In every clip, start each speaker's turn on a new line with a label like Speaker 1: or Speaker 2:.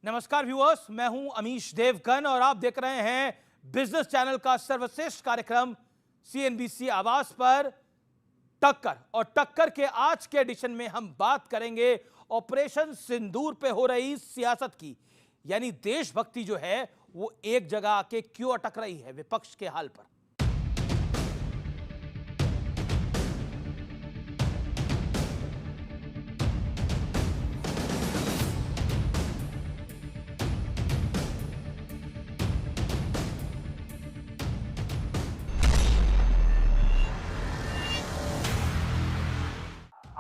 Speaker 1: नमस्कार व्यूअर्स, मैं हूं अमीश देवगन और आप देख रहे हैं बिजनेस चैनल का सर्वश्रेष्ठ कार्यक्रम सीएनबीसी आवाज पर टक्कर। और टक्कर के आज के एडिशन में हम बात करेंगे ऑपरेशन सिंदूर पे हो रही सियासत की। यानी देशभक्ति जो है वो एक जगह आके क्यों अटक रही है विपक्ष के हाल पर।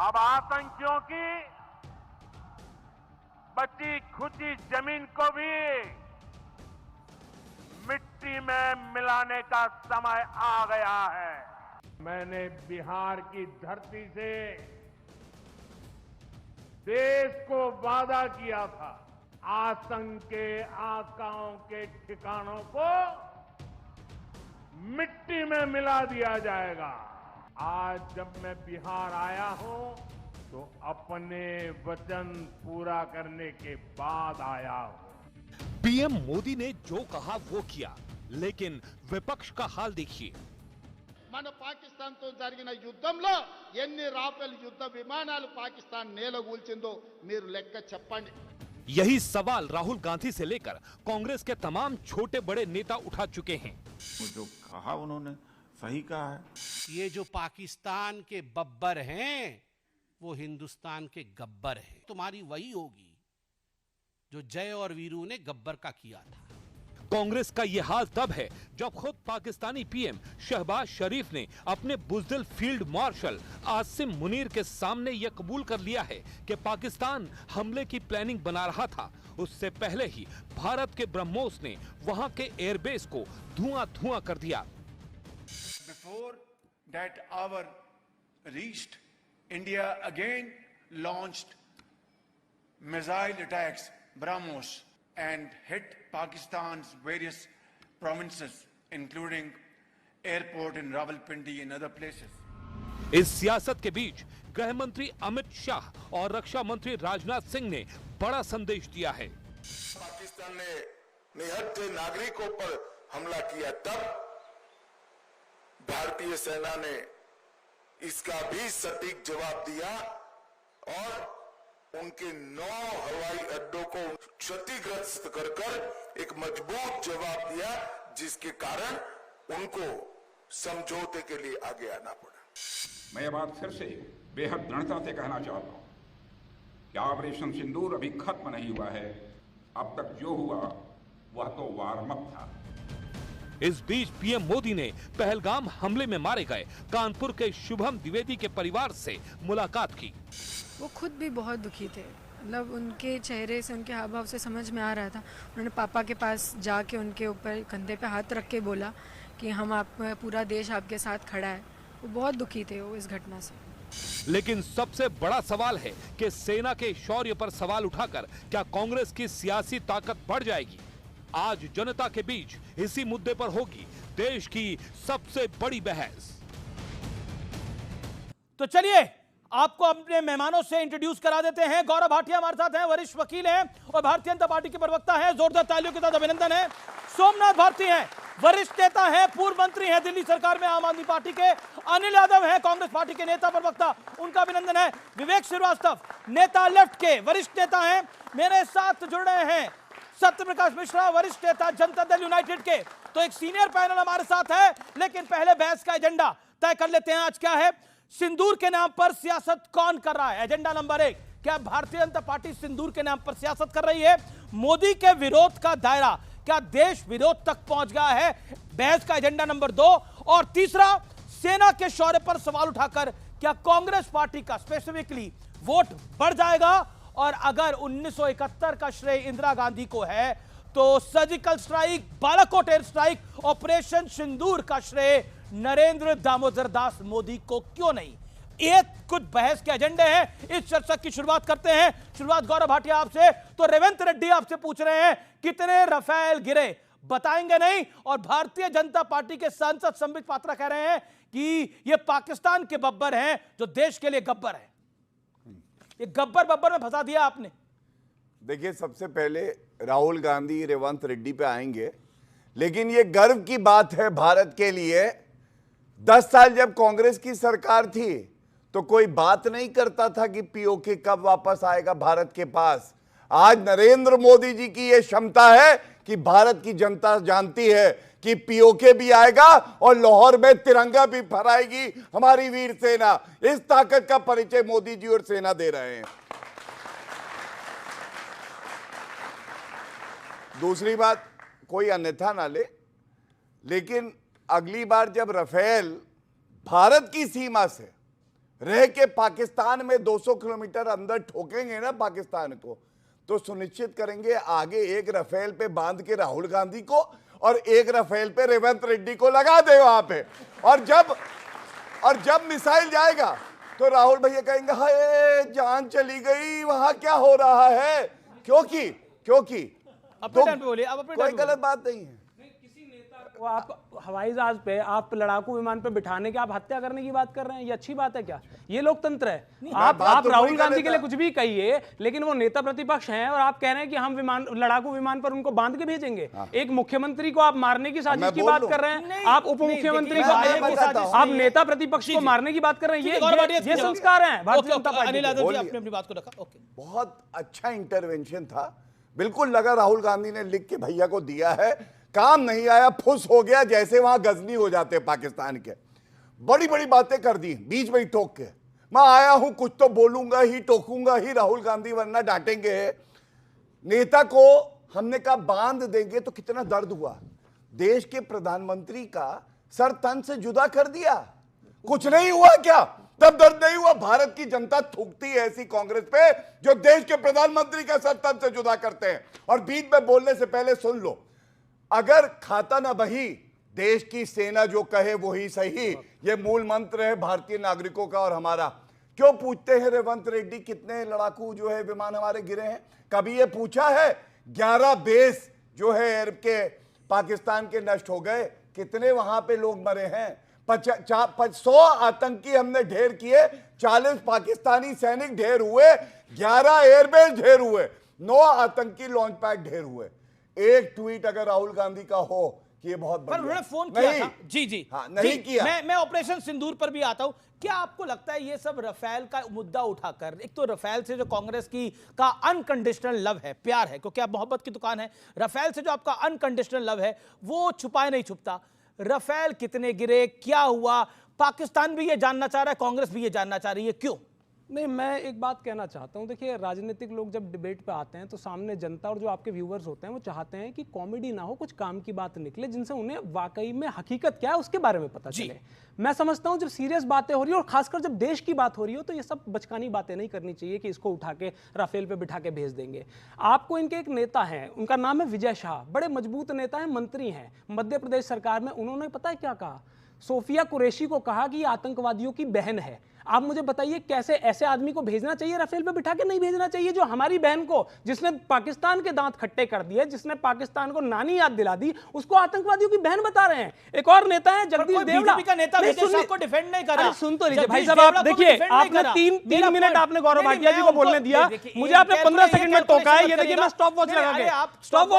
Speaker 2: अब आतंकियों की बची खुची जमीन को भी मिट्टी में मिलाने का समय आ गया है। मैंने बिहार की धरती से देश को वादा किया था, आतंक के आकाओं के ठिकानों को मिट्टी में मिला दिया जाएगा। आज जब मैं बिहार आया हूं तो अपने वचन पूरा करने के बाद आया हूं।
Speaker 3: पीएम मोदी ने जो कहा वो किया, लेकिन विपक्ष का हाल देखिए।
Speaker 4: మన పాకిస్తాన్తో జరిగిన యుద్ధంలో ఎన్ని రాఫెల్ యుద్ధ విమానాలు పాకిస్తాన్ నేలగూల్చిందో మీరు లెక్క చెప్పండి।
Speaker 3: यही सवाल राहुल गांधी से लेकर कांग्रेस के तमाम छोटे बड़े नेता उठा चुके हैं।
Speaker 5: जो कहा उन्होंने सही कहा है।
Speaker 6: ये जो पाकिस्तान के बब्बर हैं वो हिंदुस्तान के गब्बर हैं। तुम्हारी वही होगी जो जय और वीरू ने गब्बर का किया था।
Speaker 3: कांग्रेस का ये हाल तब है जब खुद पाकिस्तानी पीएम शहबाज शरीफ ने अपने बुज़दिल फील्ड मार्शल आसिम मुनीर के सामने यह कबूल कर लिया है कि पाकिस्तान हमले की प्लानिंग बना रहा था। उससे पहले ही भारत के ब्रह्मोस ने वहां के एयरबेस को धुआं कर दिया।
Speaker 7: Before that hour reached, India again launched missile attacks, BrahMos, and hit Pakistan's various provinces, including airport in Rawalpindi and other places.
Speaker 3: इस सियासत के बीच गृह मंत्री अमित शाह और रक्षा मंत्री राजनाथ सिंह ने बड़ा संदेश दिया है।
Speaker 8: पाकिस्तान ने निहत्थे नागरिकों पर हमला किया, तब भारतीय सेना ने इसका भी सटीक जवाब दिया और उनके 9 हवाई अड्डों को क्षतिग्रस्त कर एक मजबूत जवाब दिया, जिसके कारण उनको समझौते के लिए आगे आना पड़ा।
Speaker 9: मैं ये बात फिर से बेहद दृढ़ता से कहना चाहता हूं कि ऑपरेशन सिंदूर अभी खत्म नहीं हुआ है। अब तक जो हुआ वह तो वार्म अप था।
Speaker 3: इस बीच पीएम मोदी ने पहलगाम हमले में मारे गए कानपुर के शुभम द्विवेदी के परिवार से मुलाकात की।
Speaker 10: वो खुद भी बहुत दुखी थे, मतलब उनके चेहरे से, उनके हाव भाव से समझ में आ रहा था। उन्होंने पापा के पास जाके उनके ऊपर कंधे पे हाथ रख के बोला कि हम आप, पूरा देश आपके साथ खड़ा है। वो बहुत दुखी थे वो इस घटना से।
Speaker 3: लेकिन सबसे बड़ा सवाल है कि सेना के शौर्य पर सवाल उठाकर क्या कांग्रेस की सियासी ताकत बढ़ जाएगी। आज जनता के बीच इसी मुद्दे पर होगी देश की सबसे बड़ी बहस।
Speaker 1: तो चलिए आपको अपने मेहमानों से इंट्रोड्यूस करा देते हैं। गौरव भाटिया हमारे साथ हैं, वरिष्ठ वकील हैं और भारतीय जनता पार्टी के प्रवक्ता हैं। जोरदार तालियों के साथ अभिनंदन है। सोमनाथ भारती हैं, वरिष्ठ नेता हैं, पूर्व मंत्री हैं दिल्ली सरकार में आम आदमी पार्टी के। अनिल यादव हैं, कांग्रेस पार्टी के नेता प्रवक्ता, उनका अभिनंदन है। विवेक श्रीवास्तव नेता लेफ्ट के वरिष्ठ नेता हैं। मेरे साथ जुड़ रहे हैं सत्य प्रकाश मिश्रा, वरिष्ठ नेता जनता दल यूनाइटेड के। तो एक सीनियर पैनल हमारे साथ है, लेकिन पहले बहस का एजेंडा तय कर लेते हैं। आज क्या है? सिंदूर के नाम पर सियासत कौन कर रहा है? एजेंडा नंबर 1, क्या भारतीय जनता पार्टी सिंदूर के नाम पर सियासत कर रही है? मोदी के विरोध का दायरा क्या देश विरोध तक पहुंच गया है? बहस का एजेंडा नंबर 2। और तीसरा, सेना के शौर्य पर सवाल उठाकर क्या कांग्रेस पार्टी का स्पेसिफिकली वोट बढ़ जाएगा? और अगर 1971 का श्रेय इंदिरा गांधी को है तो surgical strike, Balakot air strike, operation Sindoor का श्रेय नरेंद्र दामोदर दास मोदी को क्यों नहीं? ये कुछ बहस के एजेंडे हैं। इस चर्चा की शुरुआत करते हैं। शुरुआत गौरव भाटिया आपसे। तो रेवंत रेड्डी आपसे पूछ रहे हैं कितने रफेल गिरे, बताएंगे नहीं? और भारतीय जनता पार्टी के सांसद संबित पात्रा कह रहे हैं कि ये पाकिस्तान के बब्बर हैं जो देश के लिए गब्बर है। ये गब्बर बब्बर में फंसा दिया आपने।
Speaker 11: देखिए, सबसे पहले राहुल गांधी रेवंत रेड्डी पे आएंगे, लेकिन ये गर्व की बात है भारत के लिए। 10 साल जब कांग्रेस की सरकार थी तो कोई बात नहीं करता था कि पीओके कब वापस आएगा भारत के पास। आज नरेंद्र मोदी जी की यह क्षमता है कि भारत की जनता जानती है कि पीओके भी आएगा और लाहौर में तिरंगा भी फहराएगी हमारी वीर सेना। इस ताकत का परिचय मोदी जी और सेना दे रहे हैं। दूसरी बात, कोई अन्यथा ना ले, लेकिन अगली बार जब राफेल भारत की सीमा से रह के पाकिस्तान में 200 किलोमीटर अंदर ठोकेंगे ना पाकिस्तान को, तो सुनिश्चित करेंगे आगे एक राफेल पे बांध के राहुल गांधी को और एक राफेल पे रेवंत रेड्डी को लगा दे वहां पे। और जब मिसाइल जाएगा तो राहुल भैया कहेंगे हाय जान चली गई, वहां क्या हो रहा है। क्योंकि
Speaker 1: अपने टाइम पे बोलिए, अब अपने
Speaker 11: कोई
Speaker 1: टाइम पे
Speaker 11: गलत बात नहीं है।
Speaker 12: वो आप हवाई जहाज पे, आप लड़ाकू विमान पे बिठाने के आप हत्या करने की बात कर रहे हैं, ये अच्छी बात है क्या? ये लोकतंत्र है। आप राहुल गांधी के लिए कुछ भी कहिए, लेकिन वो नेता प्रतिपक्ष हैं और आप कह रहे हैं कि हम लड़ाकू विमान पर उनको बांध के भेजेंगे। एक मुख्यमंत्री को आप मारने की साजिश की बात कर रहे हैं, आप उप मुख्यमंत्री को, आप नेता प्रतिपक्ष को मारने की बात कर रहे हैं। ये संस्कार है भारतीय जनता पार्टी।
Speaker 1: अनिल यादव जी आपने अपनी बात को रखा।
Speaker 11: बहुत अच्छा इंटरवेंशन था, बिल्कुल लगा राहुल गांधी ने लिख के भैया को दिया है, काम नहीं आया, फुस हो गया, जैसे वहां गजनी हो जाते पाकिस्तान के। बड़ी बड़ी बातें कर दी बीच में ही टोक के, मैं आया हूं कुछ तो बोलूंगा ही, टोकूंगा ही राहुल गांधी, वरना डांटेंगे। नेता को हमने कहा बांध देंगे तो कितना दर्द हुआ। देश के प्रधानमंत्री का सर तन से जुदा कर दिया, कुछ नहीं हुआ क्या? तब दर्द नहीं हुआ? भारत की जनता थूकती है ऐसी कांग्रेस पे जो देश के प्रधानमंत्री का सर तन से जुदा करते हैं। और बीच में बोलने से पहले सुन लो, अगर खाता ना बही, देश की सेना जो कहे वही सही, ये मूल मंत्र है भारतीय नागरिकों का और हमारा। क्यों पूछते हैं रेवंत रेड्डी कितने लड़ाकू जो है विमान हमारे गिरे हैं? कभी ये पूछा है? 11 बेस जो है एयर के पाकिस्तान के नष्ट हो गए, कितने वहां पे लोग मरे हैं? 100 आतंकी हमने ढेर किए, 40 पाकिस्तानी सैनिक ढेर हुए, 11 एयरबेस ढेर हुए, 9 आतंकी लॉन्च पैड ढेर हुए। एक ट्वीट अगर राहुल गांधी का हो कि ये बहुत
Speaker 1: पर उन्होंने फोन किया था। जी
Speaker 11: हाँ, नहीं किया।
Speaker 1: मैं ऑपरेशन सिंदूर पर भी आता हूं। क्या आपको लगता है ये सब राफेल का मुद्दा उठाकर, एक तो राफेल से जो कांग्रेस की का अनकंडीशनल लव है, प्यार है, क्योंकि आप मोहब्बत की दुकान है, राफेल से जो आपका अनकंडीशनल लव है वो छुपाए नहीं छुपता। राफेल कितने गिरे, क्या हुआ, पाकिस्तान भी ये जानना चाह रहा है, कांग्रेस भी ये जानना चाह रही है, क्यों?
Speaker 12: नहीं, मैं एक बात कहना चाहता हूं। देखिए, राजनीतिक लोग जब डिबेट पे आते हैं तो सामने जनता और जो आपके व्यूअर्स होते हैं वो चाहते हैं कि कॉमेडी ना हो, कुछ काम की बात निकले जिनसे उन्हें वाकई में हकीकत क्या है उसके बारे में पता चले। मैं समझता हूं जब सीरियस बातें हो रही है और खासकर जब देश की बात हो रही हो तो ये सब बचकानी बातें नहीं करनी चाहिए कि इसको उठा के राफेल पे बिठा के भेज देंगे। आपको इनके एक नेता हैं, उनका नाम है विजय शाह, बड़े मजबूत नेता हैं, मंत्री हैं मध्य प्रदेश सरकार में। उन्होंने पता है क्या कहा? सोफिया कुरैशी को कहा कि ये आतंकवादियों की बहन है। आप मुझे बताइए कैसे ऐसे आदमी को भेजना चाहिए राफेल पे बिठा के? नहीं भेजना चाहिए। जो हमारी बहन को, जिसने पाकिस्तान के दांत खट्टे कर दिए, जिसने पाकिस्तान को नानी याद दिला दी, उसको आतंकवादियों की बहन बता रहे हैं। एक और नेता है जगदीश देवड़ा,
Speaker 1: का नेता विजय शाह को डिफेंड नहीं कर रहा।
Speaker 12: सुन तो लीजिए भाई साहब, आप देखिए, आपने 3 मिनट आपने गौरव भाटिया जी को बोलने दिया, मुझे आपने 15 सेकंड में टोका है। ये देखिए मैं स्टॉप वॉच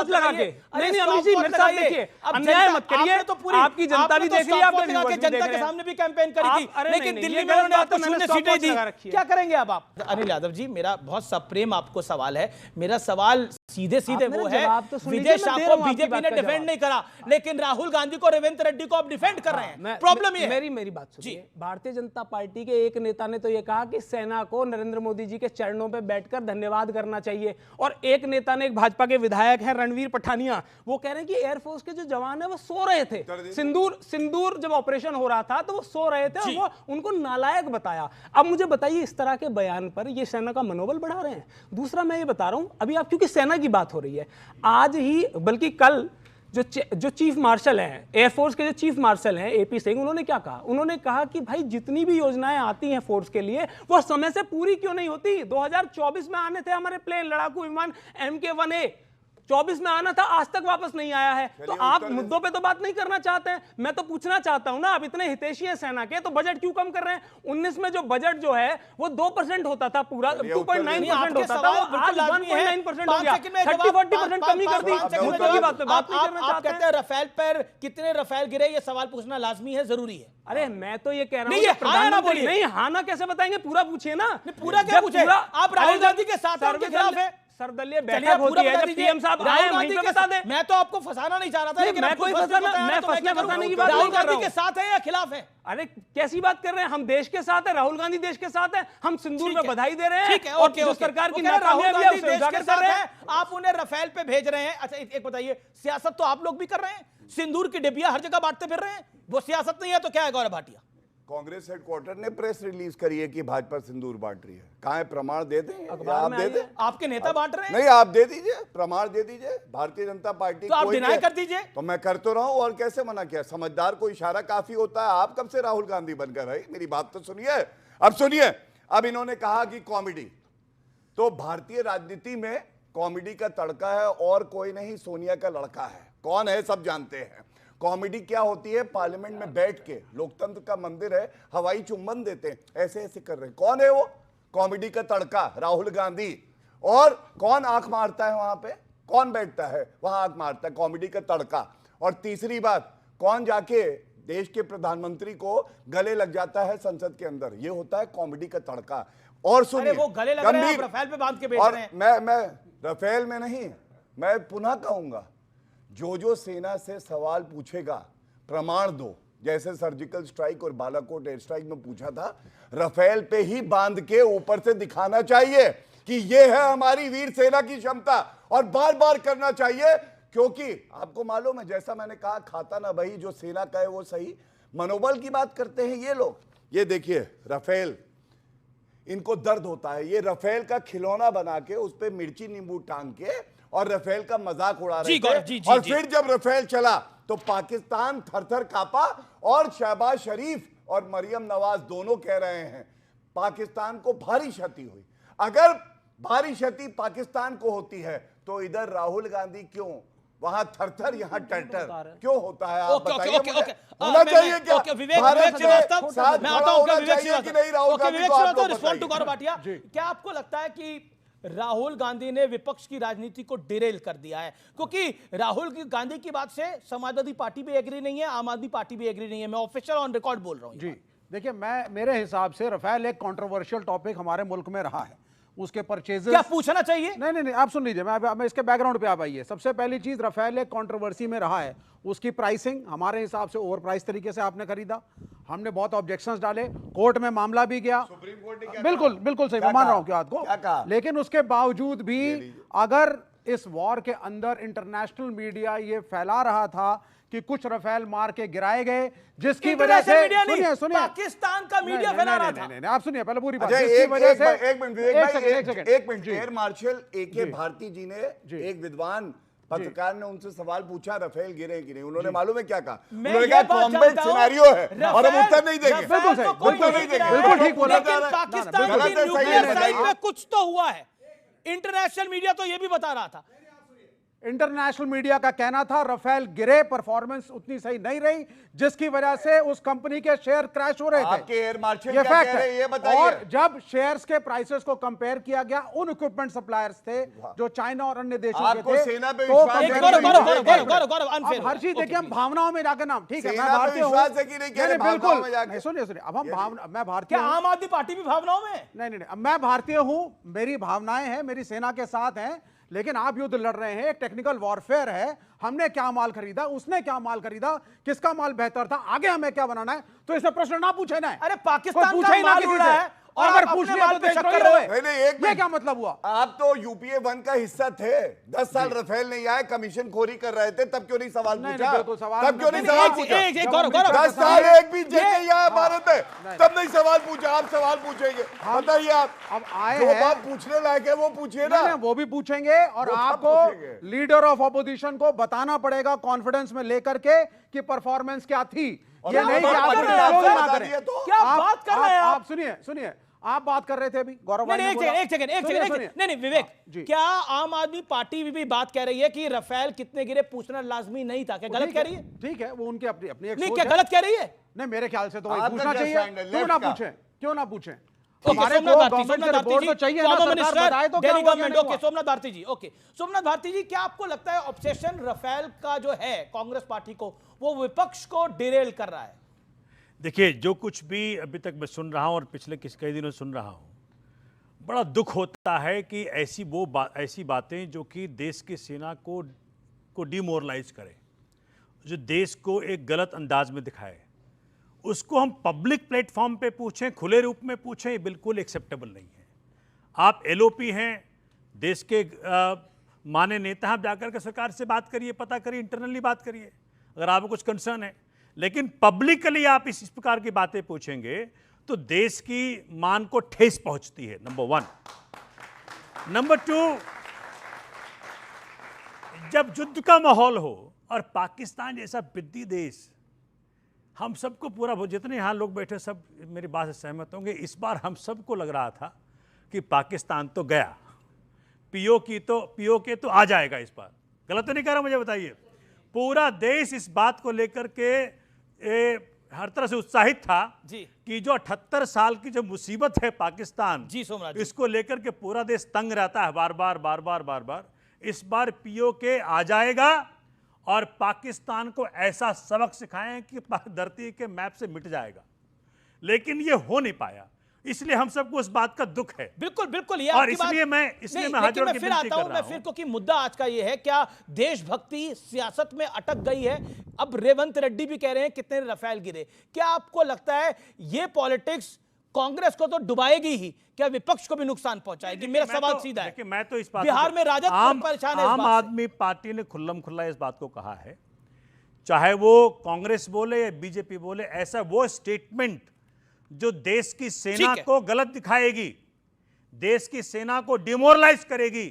Speaker 12: लगा के नहीं अमित जी मेरे साथ देखिए, अन्याय मत करिए। आपकी जनता भी देख रही है, आपके व्यूअर्स भी देख रहे हैं।
Speaker 1: जनता के सामने भी कैंपेन करी थी, लेकिन दिल्ली में उन्होंने आपको शून्य सीटें दी। क्या करेंगे अब आप? अनिल यादव जी, मेरा बहुत सप्रेम आपको सवाल है। मेरा सवाल सीधे सीधे वो है, विजय शाह को बीजेपी ने डिफेंड नहीं करा, लेकिन राहुल गांधी को, रेवंत रेड्डी को आप डिफेंड कर रहे हैं। प्रॉब्लम ये है।
Speaker 12: मेरी बात सुनिए। भारतीय जनता पार्टी के एक नेता ने तो ये कहा कि सेना को नरेंद्र मोदी जी के चरणों पे बैठकर धन्यवाद करना चाहिए, और एक नेता ने, एक भाजपा के विधायक हैं रणवीर पठानिया, वो कह रहे हैं कि एयरफोर्स के जो जवान है वो सो रहे थे। सिंदूर जब ऑपरेशन हो रहा था तो वो सो रहे थे और वो उनको नालायक बताया। अब मुझे बताइए, इस तरह के बयान पर ये सेना का मनोबल बढ़ा रहे हैं? दूसरा मैं ये बता रहा हूं, अभी आप क्योंकि सेना की बात हो रही है, आज ही बल्कि कल जो चीफ मार्शल हैं, एयरफोर्स के जो चीफ मार्शल हैं एपी सिंह, उन्होंने क्या कहा? उन्होंने कहा कि भाई जितनी भी योजनाएं आती हैं फोर्स के लिए वो समय से पूरी क्यों नहीं होती? 2024 में आने थे हमारे प्लेन, लड़ाकू विमान MK-1A, 24 में आना था, आज तक वापस नहीं आया है। तो आप मुद्दों पे तो बात नहीं करना चाहते हैं। मैं तो पूछना चाहता हूं ना, आप इतने हितैषी हैं सेना के, तो बजट क्यों कम कर रहे हैं? 19 में जो बजट जो है वो 2% होता था, पूरा 2.9% होता था, वो आज 1.9% हो गया। 30-40% कमी कर दी। मुद्दों की बात पे बात नहीं करना
Speaker 1: आप कहते हैं रफेल पर कितने रफेल गिरे, ये सवाल पूछना लाजमी है, जरूरी है।
Speaker 12: अरे मैं तो ये कह रहा हूँ
Speaker 1: नहीं,
Speaker 12: प्रधानमंत्री नहीं, हाँ ना कैसे बताएंगे? पूरा पूछिए ना।
Speaker 1: पूरा क्या पूछे? आप राहुल गांधी के साथ हैं, उनके खिलाफ है।
Speaker 12: सर्वदलीय बैठक होती है, जब पीएम साहब आए वहीं पे बता दें।
Speaker 1: मैं तो आपको फंसाना नहीं चाह रहा था, लेकिन
Speaker 12: मैं कोई फंसाने की बात नहीं कर रहा हूं।
Speaker 1: राहुल गांधी के साथ है या खिलाफ है?
Speaker 12: अरे कैसी बात कर रहे हैं? हम देश के साथ है, राहुल गांधी देश के साथ है, हम सिंदूर में बधाई दे रहे हैं।
Speaker 1: ठीक है,
Speaker 12: और जो सरकार की नाकामयाबी है उसे उजागर कर रहे हैं।
Speaker 1: आप उन्हें रफेल पे भेज रहे हैं। अच्छा एक बताइए, सियासत तो आप लोग भी कर रहे हैं, सिंदूर की डिबिया हर जगह बांटते फिर रहे हैं, वो सियासत नहीं है तो क्या है गौरव भाटिया?
Speaker 11: कांग्रेस हेडक्वार्टर ने प्रेस रिलीज करी है कि भाजपा सिंदूर बांट रही है। कहां है प्रमाण? दे दें, आप दे दें।
Speaker 1: आपके नेता बांट रहे हैं?
Speaker 11: नहीं, आप दे दीजिए, प्रमाण दे दीजिए। भारतीय जनता पार्टी
Speaker 1: तो आप डिनाई कर दीजिए।
Speaker 11: तो मैं कर तो रहा हूं, और कैसे मना किया? समझदार को इशारा काफी होता है। आप कब से राहुल गांधी बन गए भाई? मेरी बात तो सुनिए। अब सुनिए, अब इन्होंने कहा कि कॉमेडी, तो भारतीय राजनीति में कॉमेडी का तड़का है और कोई नहीं, सोनिया का लड़का है। कौन है सब जानते हैं। कॉमेडी क्या होती है? पार्लियामेंट में बैठ के, लोकतंत्र का मंदिर है, हवाई चुंबन देते हैं, ऐसे ऐसे कर रहे हैं। कौन है वो? कॉमेडी का तड़का राहुल गांधी। और कौन आंख मारता है वहां पे? कौन बैठता है वहां आंख मारता है? कॉमेडी का तड़का। और तीसरी बात, कौन जाके देश के प्रधानमंत्री को गले लग जाता है संसद के अंदर? ये होता है कॉमेडी का तड़का। और सुनिए,
Speaker 1: वो गले लग रहे हैं, रफेल पे बांध के बैठ रहे हैं।
Speaker 11: मैं रफेल में नहीं, मैं पुनः कहूंगा, जो सेना से सवाल पूछेगा प्रमाण दो, जैसे सर्जिकल स्ट्राइक और बालाकोट एयर स्ट्राइक में पूछा था, रफेल पे ही बांध के ऊपर से दिखाना चाहिए कि ये है हमारी वीर सेना की क्षमता, और बार बार करना चाहिए। क्योंकि आपको मालूम है, जैसा मैंने कहा, खाता ना भाई जो सेना का है वो सही। मनोबल की बात करते हैं ये लोग। ये देखिए रफेल, इनको दर्द होता है, ये रफेल का खिलौना बना के उस पे मिर्ची नींबू टांग के और रफेल का मजाक उड़ा रहे थे। और फिर जब रफेल चला तो पाकिस्तान थर-थर कांपा, और शहबाज शरीफ और मरियम नवाज दोनों कह रहे हैं पाकिस्तान को भारी क्षति हुई। अगर भारी क्षति पाकिस्तान को होती है तो इधर राहुल गांधी क्यों वहां थर-थर, यहां टर-टर क्यों होता है? आप बताइए मुझे। होना चाहिए क्या?
Speaker 1: विवेक श्रीवास्तव, मैं आता हूं विवेक
Speaker 11: श्रीवास्तव,
Speaker 1: रिस्पॉन्ड टू गौरव भाटिया। क्या आपको लगता है कि राहुल गांधी ने विपक्ष की राजनीति को डिरेल कर दिया है? क्योंकि राहुल गांधी की बात से समाजवादी पार्टी भी एग्री नहीं है, आम आदमी पार्टी भी एग्री नहीं है। मैं ऑफिशियल ऑन रिकॉर्ड बोल रहा हूं।
Speaker 13: जी देखिए, मेरे हिसाब से रफेल एक कंट्रोवर्शियल टॉपिक हमारे मुल्क में रहा है। उसके परचेजेस
Speaker 1: क्या पूछना चाहिए?
Speaker 13: नहीं, आप सुन लीजिए, मैं इसके बैकग्राउंड पे आप आइए। सबसे पहली चीज, रफेल एक कंट्रोवर्सी में रहा है। उसकी प्राइसिंग हमारे हिसाब से ओवर प्राइस तरीके से आपने खरीदा। हमने बहुत ऑब्जेक्शंस डाले, कोर्ट में मामला भी गया। बिल्कुल सही, मैं मान रहा हूं क्या आपको, लेकिन उसके बावजूद भी अगर इस वॉर के अंदर इंटरनेशनल मीडिया ये फैला रहा था कि कुछ रफेल मार के गिराए गए, जिसकी वजह से सुनिए
Speaker 1: पाकिस्तान का मीडिया फैला रहा था।
Speaker 13: नहीं, आप सुनिए पहले पूरी बात।
Speaker 11: एक minute, air marshal AK Bharti ji ने, एक विद्वान पत्रकार ने उनसे सवाल पूछा रफेल गिरे कि नहीं, उन्होंने मालूम है क्या कहा? उन्होंने कहा कॉम्बैट सिनेरियो है और हम उत्तर नहीं देंगे।
Speaker 1: बिल्कुल ठीक बोला। पाकिस्तान की न्यूक्लियर साइट में कुछ तो हुआ है, इंटरनेशनल मीडिया तो ये भी बता रहा था।
Speaker 13: इंटरनेशनल मीडिया का कहना था रफेल गिरे, परफॉर्मेंस उतनी सही नहीं रही, जिसकी वजह से उस कंपनी के शेयर क्रैश हो रहे थे।
Speaker 11: आपके एयर मार्शल क्या कह रहे हैं ये बताइए।
Speaker 13: और जब शेयर्स के प्राइसेस को कंपेयर किया गया उन इक्विपमेंट सप्लायर्स थे जो चाइना और अन्य देशों के थे,
Speaker 11: सेना पे
Speaker 13: तो
Speaker 1: हर
Speaker 13: चीज देखिए, हम भावनाओं में जाकर नाम, ठीक है, मैं भारतीय हूं, बिल्कुल सुनिए, अब हम मैं भारतीय,
Speaker 1: आम आदमी पार्टी भी भावनाओं में?
Speaker 13: नहीं, अब मैं भारतीय हूं, मेरी भावनाएं हैं, मेरी सेना के साथ हैं, लेकिन आप युद्ध लड़ रहे हैं, एक टेक्निकल वॉरफेयर है। हमने क्या माल खरीदा, उसने क्या माल खरीदा, किसका माल बेहतर था, आगे हमें क्या बनाना है, तो इसमें प्रश्न ना पूछे ना।
Speaker 1: अरे पाकिस्तान का माल उड़ा है
Speaker 13: और अगर पूछ लिया तो शक कर रहे हो।
Speaker 11: ये
Speaker 13: क्या मतलब हुआ?
Speaker 11: आप तो UPA 1 का हिस्सा थे, 10 साल रफेल नहीं आए, कमीशन खोरी कर रहे थे, तब क्यों नहीं सवाल पूछा? तब क्यों नहीं सवाल पूछा? 10 साल एक भी जेके यहाँ भारत है, तब नहीं सवाल पूछा। आप सवाल पूछेंगे, बताइए। आप
Speaker 13: अब आए
Speaker 11: जो
Speaker 13: हैं,
Speaker 11: बात पूछने लायक है वो पूछिए ना।
Speaker 13: वो भी पूछेंगे, और आपको लीडर ऑफ ऑपोजिशन को बताना पड़ेगा कॉन्फिडेंस में लेकर के कि परफॉर्मेंस क्या थी। ये नहीं कि आप
Speaker 1: क्या बात कर रहे हैं
Speaker 13: आप सुनिए, आप बात कर रहे थे अभी गौरव भाई ने
Speaker 1: नहीं,
Speaker 13: बोला-
Speaker 1: एक सेकंड नहीं विवेक,
Speaker 13: जी।
Speaker 1: क्या आम आदमी पार्टी भी बात कह रही है कि राफेल कितने गिरे पूछना लाजमी नहीं था? क्या गलत कह रही है?
Speaker 13: ठीक है, वो उनकी अपनी अपनी एक
Speaker 1: नहीं,
Speaker 13: सोच
Speaker 1: क्या
Speaker 13: है।
Speaker 1: गलत कह रही है?
Speaker 13: नहीं, मेरे ख्याल से तो वही
Speaker 11: आपका
Speaker 13: पूछना
Speaker 11: क्या
Speaker 13: चाहिए।
Speaker 11: stand है,
Speaker 13: क्यों
Speaker 11: left
Speaker 13: ना
Speaker 11: का?
Speaker 13: पूछें, क्यों ना पूछें?
Speaker 1: ओके,
Speaker 13: हमारे
Speaker 1: सोमनाथ
Speaker 13: को
Speaker 1: भारती,
Speaker 13: गवर्नमेंट
Speaker 1: सोमनाथ
Speaker 13: के
Speaker 1: भारती
Speaker 13: रिपोर्ट
Speaker 1: जी,
Speaker 13: तो चाहिए ना,
Speaker 1: फॉर्मर
Speaker 13: सरकार
Speaker 1: मिनिस्टर,
Speaker 13: बताए तो क्या
Speaker 1: दिल्ली
Speaker 13: हुआ,
Speaker 1: गवर्नमेंट।
Speaker 13: क्या
Speaker 1: ओके,
Speaker 13: नहीं हुआ।
Speaker 1: सोमनाथ भारती जी, ओके, सोमनाथ भारती जी, क्या आपको लगता है ऑब्सेशन राफेल का जो है कांग्रेस पार्टी को, वो विपक्ष को डिरेल कर रहा है?
Speaker 14: देखिए, जो कुछ भी अभी तक मैं सुन रहा हूं और पिछले कई दिनों से सुन रहा हूं, बड़ा दुख होता है कि ऐसी बातें जो कि देश की सेना को डिमोरलाइज करे, जो देश को एक गलत अंदाज में दिखाए, उसको हम पब्लिक प्लेटफॉर्म पे पूछें, खुले रूप में पूछें, ये बिल्कुल एक्सेप्टेबल नहीं है। आप एलओपी हैं, देश के माने नेता हैं, आप जाकर के सरकार से बात करिए, पता करिए, इंटरनली बात करिए अगर आपको कुछ कंसर्न है। लेकिन पब्लिकली आप इस प्रकार की बातें पूछेंगे तो देश की मान को ठेस पहुंचती है, नंबर 1। नंबर 2, जब युद्ध का माहौल हो और पाकिस्तान जैसा बिद्दी देश, हम सबको पूरा, जितने यहाँ लोग बैठे सब मेरी बात से सहमत होंगे, इस बार हम सबको लग रहा था कि पाकिस्तान तो गया, पीओके तो आ जाएगा इस बार। गलत तो नहीं कह रहा, मुझे बताइए। पूरा देश इस बात को लेकर के हर तरह से उत्साहित था
Speaker 1: जी।
Speaker 14: कि जो 78 साल की जो मुसीबत है पाकिस्तान
Speaker 1: जी सोमनाथ,
Speaker 14: इसको लेकर के पूरा देश तंग रहता है बार बार। इस बार पीओके आ जाएगा और पाकिस्तान को ऐसा सबक सिखाएं कि धरती के मैप से मिट जाएगा। लेकिन ये हो नहीं पाया, इसलिए हम सबको उस बात का दुख है।
Speaker 1: बिल्कुल बिल्कुल, ये
Speaker 14: और
Speaker 1: आपकी बात-
Speaker 14: इसलिए मैं हाथ जोड़ के
Speaker 1: फिर
Speaker 14: विनती
Speaker 1: आता
Speaker 14: कर
Speaker 1: हूं,
Speaker 14: रहा
Speaker 1: मैं
Speaker 14: हूं।
Speaker 1: फिर, क्योंकि मुद्दा आज का ये है, क्या देशभक्ति सियासत में अटक गई है? अब रेवंत रेड्डी भी कह रहे हैं कितने राफेल गिरे। क्या आपको लगता है ये पॉलिटिक्स कांग्रेस को तो डुबाएगी ही, क्या विपक्ष को भी नुकसान पहुंचाएगी? मेरा सवाल सीधा है।
Speaker 14: देखिए, मैं तो इस बात
Speaker 1: बिहार में राजद परेशान है इस
Speaker 14: आम
Speaker 1: बात से।
Speaker 14: आदमी पार्टी ने खुल्लम खुल्ला इस बात को कहा है, चाहे वो कांग्रेस बोले या बीजेपी बोले, ऐसा वो स्टेटमेंट जो देश की सेना को गलत दिखाएगी, देश की सेना को डिमोरलाइज करेगी,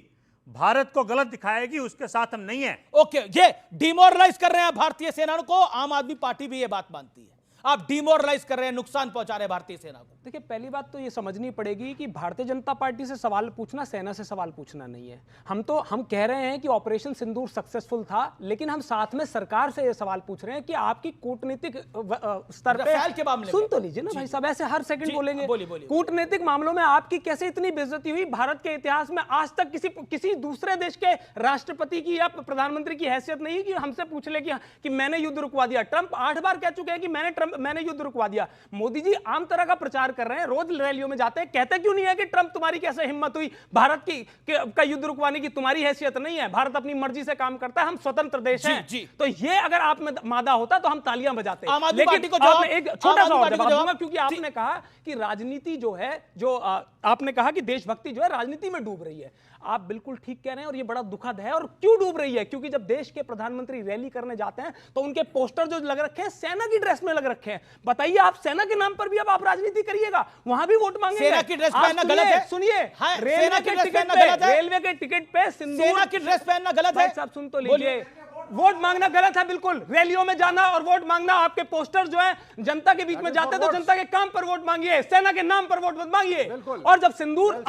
Speaker 14: भारत को गलत दिखाएगी, उसके साथ हम नहीं हैं।
Speaker 1: ओके, ये डिमोरलाइज कर रहे हैं भारतीय सेना को, आम आदमी पार्टी भी ये बात मानती है। आप डिमोरलाइज कर रहे हैं, नुकसान पहुंचा रहे हैं भारतीय सेना को।
Speaker 12: देखिए, पहली बात तो ये समझनी पड़ेगी कि भारतीय जनता पार्टी से सवाल पूछना सेना से सवाल पूछना नहीं है। हम कह रहे हैं कि ऑपरेशन सिंदूर सक्सेसफुल था, लेकिन हम साथ में सरकार से ये सवाल पूछ रहे हैं कि आपकी कूटनीतिक स्तर
Speaker 1: राफेल के मामले
Speaker 12: पे, सुन तो लीजिए ना भाई साहब, ऐसे हर सेकंड बोलेंगे। कूटनीतिक मामलों में आपकी कैसे इतनी बेइज्जती हुई? भारत के इतिहास में आज तक किसी दूसरे देश के राष्ट्रपति की या प्रधानमंत्री की हैसियत नहीं कि हमसे पूछ ले कि मैंने युद्ध रुकवा दिया। ट्रंप 8 बार कह चुके हैं कि मैंने युद्ध रुकवा दिया। मोदी जी आम तरह का प्रचार कर रहे हैं, रोज रैलियों में जाते हैं, कहते क्यों नहीं है कि ट्रंप तुम्हारी कैसे हिम्मत हुई भारत का युद्ध रुकवाने की? तुम्हारी हैसियत नहीं है, भारत अपनी मर्जी से काम करता है, हम स्वतंत्र देश हैं। तो ये अगर आप में मादा होता तो हम तालियां बजाते। लेकिन आपने एक छोटा सा और जवाब दूंगा, क्योंकि आपने कहा कि राजनीति जो है, जो आपने कहा कि देशभक्ति जो है राजनीति में डूब रही है। आप बिल्कुल ठीक कह रहे हैं और ये बड़ा दुखद है। और क्यों डूब रही है? क्योंकि जब देश के प्रधानमंत्री रैली करने जाते हैं तो उनके पोस्टर जो लग रखे हैं सेना की ड्रेस में लग रखे हैं। बताइए, आप सेना के नाम पर भी अब आप राजनीति करिएगा, वहां भी वोट मांगेंगे।
Speaker 1: सेना की ड्रेस पहनना गलत है?
Speaker 12: सुनिए,
Speaker 1: रेलवे के
Speaker 12: टिकट पे सिंदूर,
Speaker 1: सेना की ड्रेस पहनना गलत है?
Speaker 12: साहब सुन तो लीजिए, वोट मांगना गलत है बिल्कुल। रैलियों में जाना और वोट मांगना, आपके पोस्टर जो है जनता के बीच में जाते तो जनता के काम पर वोट मांगिए, सेना के नाम पर वोट मत मांगिए। और जब सिंदूर,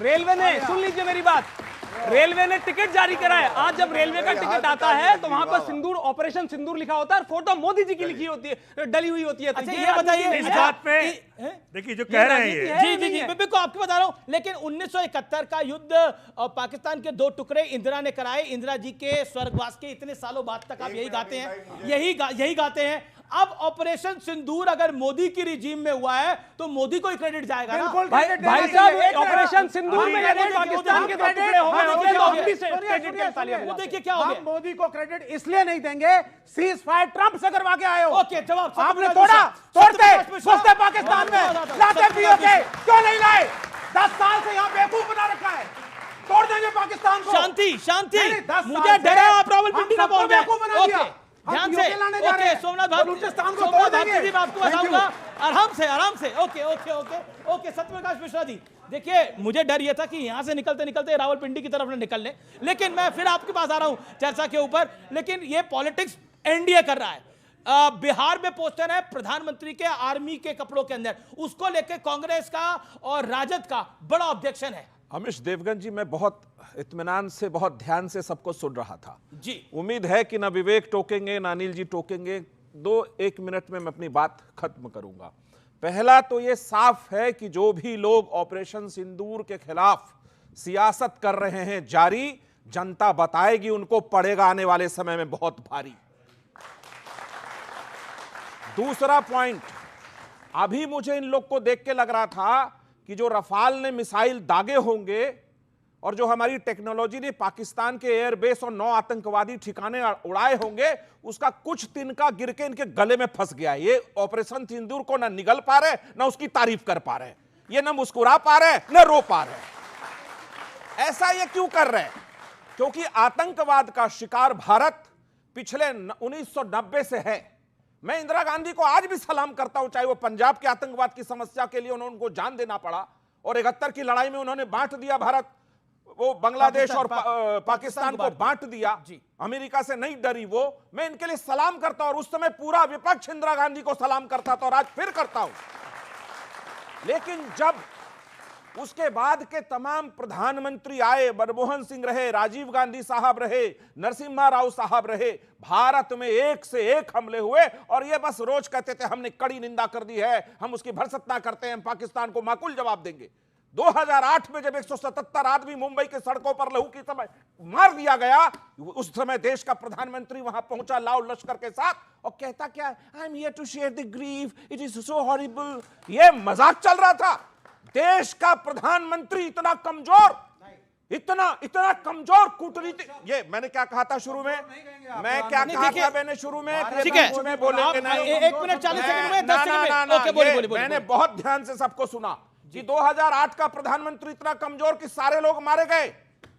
Speaker 12: रेलवे ने सुन लीजिए मेरी बात, रेलवे ने टिकट जारी करा है। आज जब रेलवे का टिकट आता है तो वहां पर सिंदूर, ऑपरेशन सिंदूर लिखा होता है और फोटो मोदी जी की लिखी होती है, डली हुई होती है।
Speaker 1: अच्छा, ये बताइए
Speaker 14: इस बात पे, देखिए जो कह रहे हैं
Speaker 1: जी बिल्कुल आपको बता रहा हूं। लेकिन 1971 का युद्ध पाकिस्तान के 2 टुकड़े इंदिरा ने कराए, इंदिरा जी के स्वर्गवास के इतने सालों बाद तक आप यही गाते हैं, यही गाते हैं। अब ऑपरेशन सिंदूर अगर मोदी की रिजीम में हुआ है तो मोदी को ही क्रेडिट जाएगा ना?
Speaker 12: भाई साहब, ऑपरेशन सिंदूर में यदि पाकिस्तान के 2 टुकड़े हो गए होंगे तो हम भी क्रेडिट के तालियां बजाते हैं।
Speaker 1: देखिए क्या हो गया,
Speaker 13: हम मोदी को क्रेडिट इसलिए नहीं देंगे, सीज फायर ट्रंप से करवा के आए हो।
Speaker 1: ओके, जवाब
Speaker 13: आपने तोड़ते घुसते पाकिस्तान में, लाते पीओके क्यों नहीं लाए? 10 साल से यहाँ बेवकूफ बना रखा है, तोड़ देंगे पाकिस्तान को।
Speaker 1: शांति, मुझे डर है आप रावलपिंडी में बोल रहे हैं। ध्यान से, ओके, सोमनाथ भारती जी मैं आपको बताऊंगा आराम से। ओके, सत्यप्रकाश मिश्रा जी, देखिए मुझे डर यह था कि यहां से निकलते निकलते रावलपिंडी की तरफ न निकलने, लेकिन मैं फिर आपके पास आ रहा हूं चर्चा के ऊपर। लेकिन ये पॉलिटिक्स एनडीए कर रहा है, बिहार में पोस्टर है प्रधानमंत्री के आर्मी के कपड़ों के अंदर, उसको लेकर कांग्रेस का और राजद का बड़ा ऑब्जेक्शन है।
Speaker 15: अमीश देवगन जी, मैं बहुत इत्मीनान से, बहुत ध्यान से सबको सुन रहा था
Speaker 1: जी।
Speaker 15: उम्मीद है कि ना विवेक टोकेंगे ना अनिल जी टोकेंगे। 1 मिनट में मैं अपनी बात खत्म करूंगा। पहला तो ये साफ है कि जो भी लोग ऑपरेशन सिंदूर के खिलाफ सियासत कर रहे हैं जारी, जनता बताएगी उनको पड़ेगा आने वाले समय में बहुत भारी। दूसरा पॉइंट, अभी मुझे इन लोग को देख के लग रहा था कि जो रफाल ने मिसाइल दागे होंगे और जो हमारी टेक्नोलॉजी ने पाकिस्तान के एयरबेस और 9 आतंकवादी ठिकाने उड़ाए होंगे, उसका कुछ तिनका गिर के इनके गले में फंस गया। ये ऑपरेशन सिंदूर को ना निगल पा रहे, ना उसकी तारीफ कर पा रहे, ये ना मुस्कुरा पा रहे, ना रो पा रहे। ऐसा ये क्यों कर रहे? क्योंकि आतंकवाद का शिकार भारत पिछले 1990 से है। मैं इंदिरा गांधी को आज भी सलाम करता हूं, चाहे वो पंजाब के आतंकवाद की समस्या के लिए उनको जान देना पड़ा और 71 की लड़ाई में उन्होंने बांट दिया भारत, वो बांग्लादेश और पाकिस्तान को बांट दिया। अमेरिका से नहीं डरी वो। मैं इनके लिए सलाम करता हूं और उस समय पूरा विपक्ष इंदिरा गांधी को सलाम करता था और आज फिर करता हूं। लेकिन जब उसके बाद के तमाम प्रधानमंत्री आए, मनमोहन सिंह रहे, राजीव गांधी साहब रहे, नरसिम्हा राव साहब रहे, भारत में एक से एक हमले हुए और ये बस रोज कहते थे हमने कड़ी निंदा कर दी है, हम उसकी भरसत्ता करते हैं, हम पाकिस्तान को माकूल जवाब देंगे। 2008 में जब 177 आदमी मुंबई के सड़कों पर लहू की समय मार दिया गया, उस समय देश का प्रधानमंत्री वहां पहुंचा लाल लश्कर के साथ और कहता क्या, I am here to share the grief, it is so horrible. ये मजाक चल रहा था। देश का प्रधानमंत्री इतना कमजोर, इतना कमजोर कूटनीति। ये मैंने क्या कहा था शुरू में, मैं क्या कहा था मैंने शुरू में,
Speaker 1: ठीक है,
Speaker 15: में बोलेंगे नहीं।
Speaker 1: 1 मिनट 40 सेकंड में 10 सेकंड में। ओके, बोलिए।
Speaker 15: मैंने बहुत ध्यान से सबको सुना कि 2008 का प्रधानमंत्री इतना कमजोर कि सारे लोग मारे गए,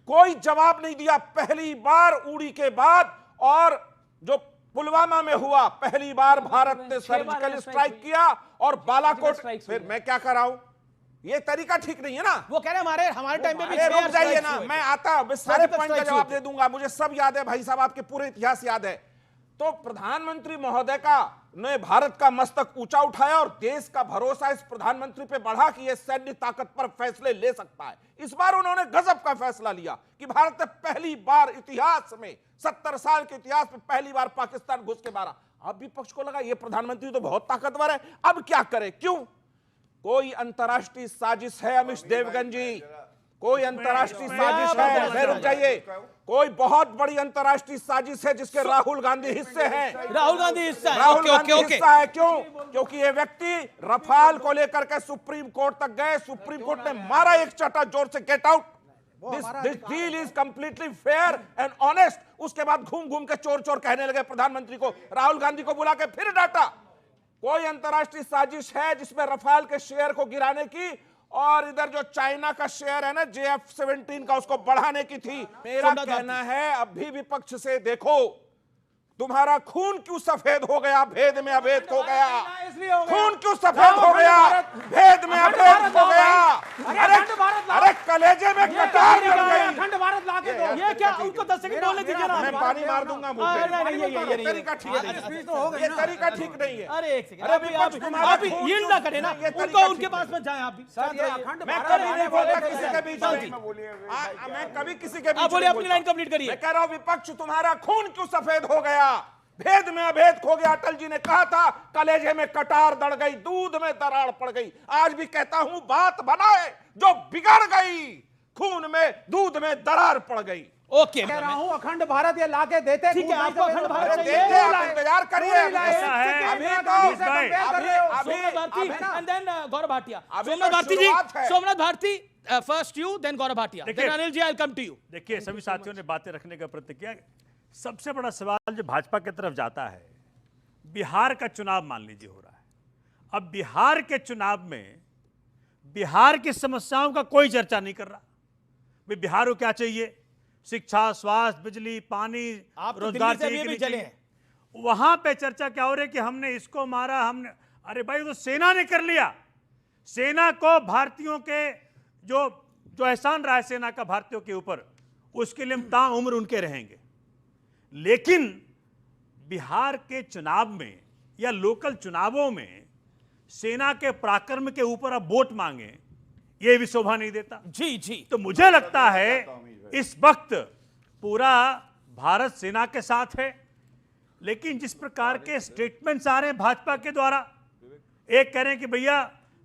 Speaker 15: कोई जवाब नहीं दिया। पहली बार उड़ी के बाद और जो पुलवामा में हुआ, पहली बार भारत ने सर्जिकल स्ट्राइक किया और बालाकोट। फिर मैं क्या कर रहा हूं, ये तरीका ठीक नहीं है ना।
Speaker 1: वो कह रहे हमारे टाइम में भी
Speaker 15: रुक जाइए ना, मैं आता हूं, सारे पॉइंट का जवाब दे दूंगा। मुझे सब याद है भाई साहब, आपके पूरे इतिहास याद है। तो प्रधानमंत्री महोदय का ने भारत का मस्तक ऊंचा उठाया और देश का भरोसा इस प्रधानमंत्री पे बढ़ा कि यह सैन्य ताकत पर फैसले ले सकता है। इस बार उन्होंने गजब का फैसला लिया कि भारत ने पहली बार इतिहास में, 70 साल के इतिहास में पहली बार पाकिस्तान घुस के मारा। अब विपक्ष को लगा ये प्रधानमंत्री तो बहुत ताकतवर है, अब क्या करे। क्यों? कोई अंतर्राष्ट्रीय साजिश है अमीश देवगन जी, कोई अंतर्राष्ट्रीय साजिश है। मैं रुक जाइए, कोई बहुत बड़ी अंतर्राष्ट्रीय साजिश है जिसके राहुल गांधी हिस्से हैं।
Speaker 1: राहुल गांधी हिस्सा है।
Speaker 15: राहुल गांधी हिस्सा है। क्यों? क्योंकि ये व्यक्ति रफाल को लेकर के सुप्रीम कोर्ट तक गए, सुप्रीम कोर्ट ने मारा एक चटा जोर से, get out, this deal is completely fair and honest. उसके बाद घूम घूम के चोर चोर कहने लगे प्रधानमंत्री को, राहुल गांधी को बुला के फिर डांटा। कोई अंतर्राष्ट्रीय साजिश है जिसमें रफाल के शेयर को गिराने की और इधर जो चाइना का शेयर है ना JF-17 का, उसको बढ़ाने की थी। मेरा कहना है अब भी विपक्ष से देखो, तुम्हारा खून क्यों सफेद हो गया, भेद में अभेद हो गया। खून क्यों सफेद हो गया, भेद में अभेद हो गया। अरे कलेजे में कटार लग गई।
Speaker 1: अखंड भारत लाके दो। ये क्या, उनको 10 सेकंड बोलने दीजिए ना।
Speaker 15: मैं पानी मार दूंगा मुंह पे। ये तरीका ठीक नहीं है, ये तरीका ठीक नहीं है।
Speaker 1: अरे एक सेकंड, आप यील्ड ना करें ना, उनको उनके पास मत जाएं आप भी।
Speaker 15: मैं कभी नहीं बोलता किसी के बीच में, मैं कभी किसी के बीच में।
Speaker 1: बोलिए, अपनी लाइन कंप्लीट करिए।
Speaker 15: मैं कह रहा हूं विपक्ष, तुम्हारा खून क्यों सफेद हो गया, भेद में अभेद खो गया। अटल जी ने कहा था कलेजे में कटार दड़ गई, दूध में दरार पड़ गई। आज भी कहता हूं बात बनाए जो बिगड़ गई, खून में दूध में दरार पड़ गई।
Speaker 1: ओके,
Speaker 13: कह रहा हूं अखंड भारत ये लाके देते।
Speaker 1: ठीक है, आपको अखंड भारत
Speaker 15: देते, आप इंतजार करिए।
Speaker 1: Gaurav Bhatia, Somnath Bharti ji, Somnath Bharti first you, then Gaurav Bhatia, then Anil ji, I will come to you.
Speaker 14: देखिए, सभी साथियों ने बातें रखने का प्रयत्न किया। सबसे बड़ा सवाल जो भाजपा की तरफ जाता है, बिहार का चुनाव मान लीजिए हो रहा है। अब बिहार के चुनाव में बिहार की समस्याओं का कोई चर्चा नहीं कर रहा। भाई बिहार को क्या चाहिए, शिक्षा, स्वास्थ्य, बिजली, पानी, रोजगार चाहिए। वहां पे चर्चा क्या हो रही है कि हमने इसको मारा, हमने, अरे भाई तो सेना ने कर लिया। सेना को भारतीयों के जो एहसान रहा है सेना का भारतीयों के ऊपर, उसके लिए हम ताउम्र उनके रहेंगे। लेकिन बिहार के चुनाव में या लोकल चुनावों में सेना के पराक्रम के ऊपर अब वोट मांगे, ये भी शोभा नहीं देता।
Speaker 1: जी जी।
Speaker 14: तो मुझे लगता है इस वक्त पूरा भारत सेना के साथ है, लेकिन जिस प्रकार के स्टेटमेंट्स आ रहे हैं भाजपा के द्वारा, एक कह रहे हैं कि भैया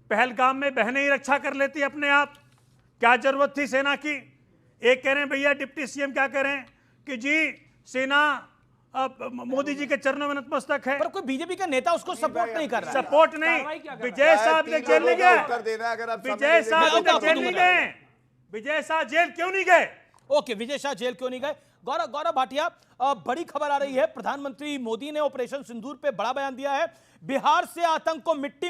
Speaker 14: पहलगाम में बहनें ही रक्षा कर लेती अपने आप, क्या जरूरत थी सेना की। एक कह रहे हैं भैया डिप्टी सीएम क्या कह रहे हैं कि जी सेना मोदी जी के चरणों में नतमस्तक है,
Speaker 1: पर कोई बीजेपी का नेता उसको सपोर्ट नहीं कर रहा है।
Speaker 14: सपोर्ट नहीं। विजय साहब ने जेल नहीं गए, विजय साहब जेल नहीं गए, विजय शाह जेल क्यों नहीं गए?
Speaker 1: ओके, विजय शाह जेल क्यों नहीं गए? गौरव भाटिया, बड़ी खबर आ रही है, प्रधानमंत्री मोदी ने ऑपरेशन सिंदूर पे बड़ा बयान दिया है। बिहार से आतंक को मिट्टी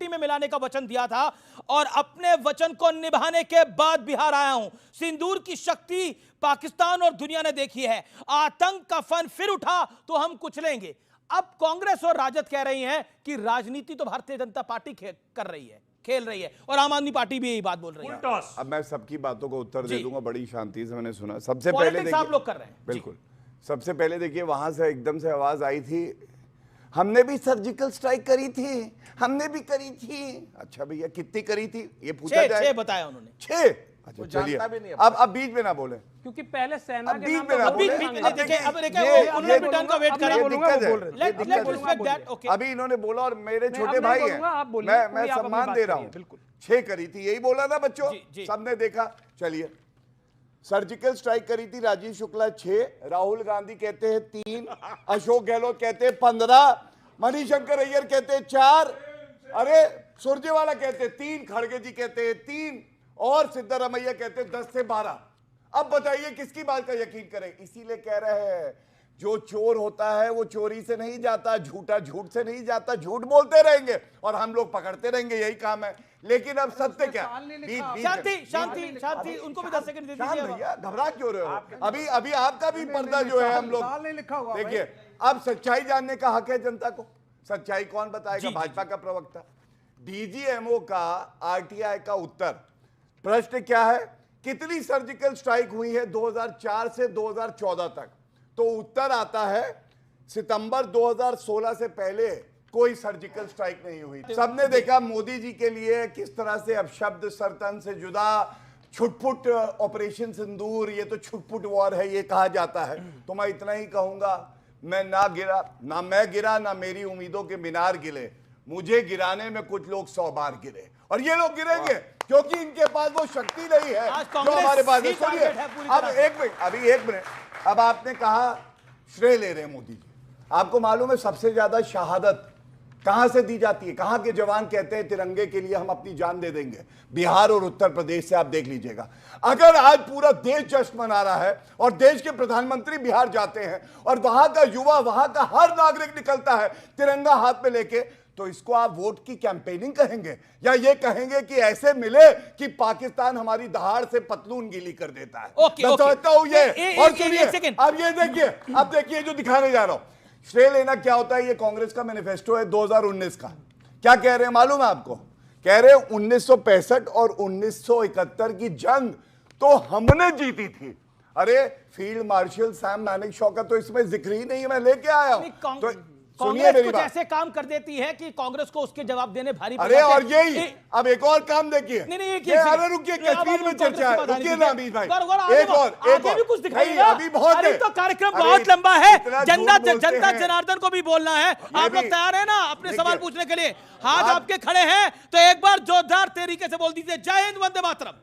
Speaker 1: में मिलाने का वचन दिया था और अपने वचन को निभाने के बाद बिहार आया हूं। सिंदूर की शक्ति पाकिस्तान और दुनिया ने देखी है। आतंक का फन फिर उठा तो हम कुचलेंगे। अब कांग्रेस और राजद कह रही हैं कि राजनीति तो भारतीय जनता पार्टी कर रही है, खेल रही है, और आम आदमी पार्टी भी यही बात बोल रही है।
Speaker 11: अब मैं सबकी बातों को उत्तर दे दूंगा, बड़ी शांति से मैंने सुना। सबसे पहले देखिए,
Speaker 1: आप लोग कर रहे हैं
Speaker 11: बिल्कुल, सबसे पहले देखिए वहां से एकदम से आवाज आई थी, हमने भी सर्जिकल स्ट्राइक करी थी, हमने भी करी थी। अच्छा भैया कितनी करी थी ये पूछा जाए?
Speaker 1: 6 बताया उन्होंने।
Speaker 11: 6? अच्छा चलिए, अब बीच में ना बोले,
Speaker 12: क्योंकि पहले सेना के नाम
Speaker 11: पे ना बोले। अभी इन्होंने बोला और मेरे छोटे भाई हैं, मैं सम्मान दे रहा हूँ। 6 करी थी, यही बोला ना बच्चों, सबने देखा। चलिए, सर्जिकल स्ट्राइक करी थी राजीव शुक्ला 6, राहुल गांधी कहते हैं 3, अशोक गहलोत कहते हैं 15, मणिशंकर अय्यर कहते हैं 4, अरे सुरजेवाला कहते हैं 3, खड़गे जी कहते हैं 3 और सिद्धरामैया कहते हैं 10 से 12। अब बताइए किसकी बात का यकीन करें? इसीलिए कह रहे हैं जो चोर होता है वो चोरी से नहीं जाता, झूठा झूठ से नहीं जाता, झूठ बोलते रहेंगे और हम लोग पकड़ते रहेंगे, यही काम है। लेकिन अब सत्य क्या?
Speaker 1: शांति, उनको भी 10 सेकंड दे दीजिए
Speaker 11: भैया, घबरा क्यों रहे हो? अभी आपका भी पर्दा जो है हम लोग देखिए, अब सच्चाई जानने का हक है जनता को। सच्चाई कौन बताएगा? भाजपा का प्रवक्ता। डीजीएमओ का आरटीआई का उत्तर, प्रश्न क्या है, कितनी सर्जिकल स्ट्राइक हुई है 2004 से 2014 तक? तो उत्तर आता है सितंबर 2016 से पहले कोई सर्जिकल स्ट्राइक नहीं हुई। सबने देखा मोदी जी के लिए किस तरह से अपशब्द सरतन से जुदा, छुटपुट ऑपरेशन सिंदूर, ये तो छुटपुट वॉर है ये कहा जाता है। तो मैं इतना ही कहूंगा, मैं मैं गिरा ना मेरी उम्मीदों के मीनार गिरे, मुझे गिराने में कुछ लोग 100 बार गिरे और ये लोग गिरेंगे क्योंकि इनके पास वो शक्ति नहीं है जो हमारे पास है। सुनिए, अब एक मिनट, अब आपने कहा श्रेय ले रहे हैं मोदी जी। आपको मालूम है सबसे ज्यादा शहादत कहां से दी जाती है? कहां के जवान कहते हैं तिरंगे के लिए हम अपनी जान दे देंगे? बिहार और उत्तर प्रदेश से। आप देख लीजिएगा, अगर आज पूरा देश जश्न मना रहा है और देश के प्रधानमंत्री बिहार जाते हैं और वहां का युवा, वहां का हर नागरिक निकलता है तिरंगा हाथ में लेके, तो इसको आप वोट की कैंपेनिंग कहेंगे या ये कहेंगे कि ऐसे मिले कि पाकिस्तान हमारी दहाड़ से पतलून गीली कर देता है? मैं समझता हूं ये। और सुनिए, अब ये देखिए, अब देखिए जो दिखाने जा रहा हूं, श्रेय लेना क्या होता है? ये कांग्रेस का मैनिफेस्टो है 2019 का। क्या कह रहे हैं मालूम है आपको? कह रहे हैं 1965 और 1971 की जंग तो हमने जीती थी। अरे फील्ड मार्शल सैम मैनेगशॉ का तो इसमें जिक्र ही नहीं है, मैं लेके आया हूं। तो
Speaker 1: सुनिए मेरी बात, ऐसे काम कर देती है कि कांग्रेस को उसके जवाब देने भारी
Speaker 11: पड़ता है। अरे और यही अब एक और काम देखिए, अरे रुकिए, कश्मीर में चर्चा है, रुकिए ना अमीश भाई, एक और
Speaker 1: भी कुछ दिखाइएगा।
Speaker 11: अभी बहुत
Speaker 1: है तो कार्यक्रम बहुत लंबा है, जनता जनार्दन को भी बोलना है। आप लोग तैयार है ना अपने सवाल पूछने के लिए? हाथ आपके खड़े हैं तो एक बार जोरदार तरीके से बोल दीजिए, जय हिंद, वंदे मातरम।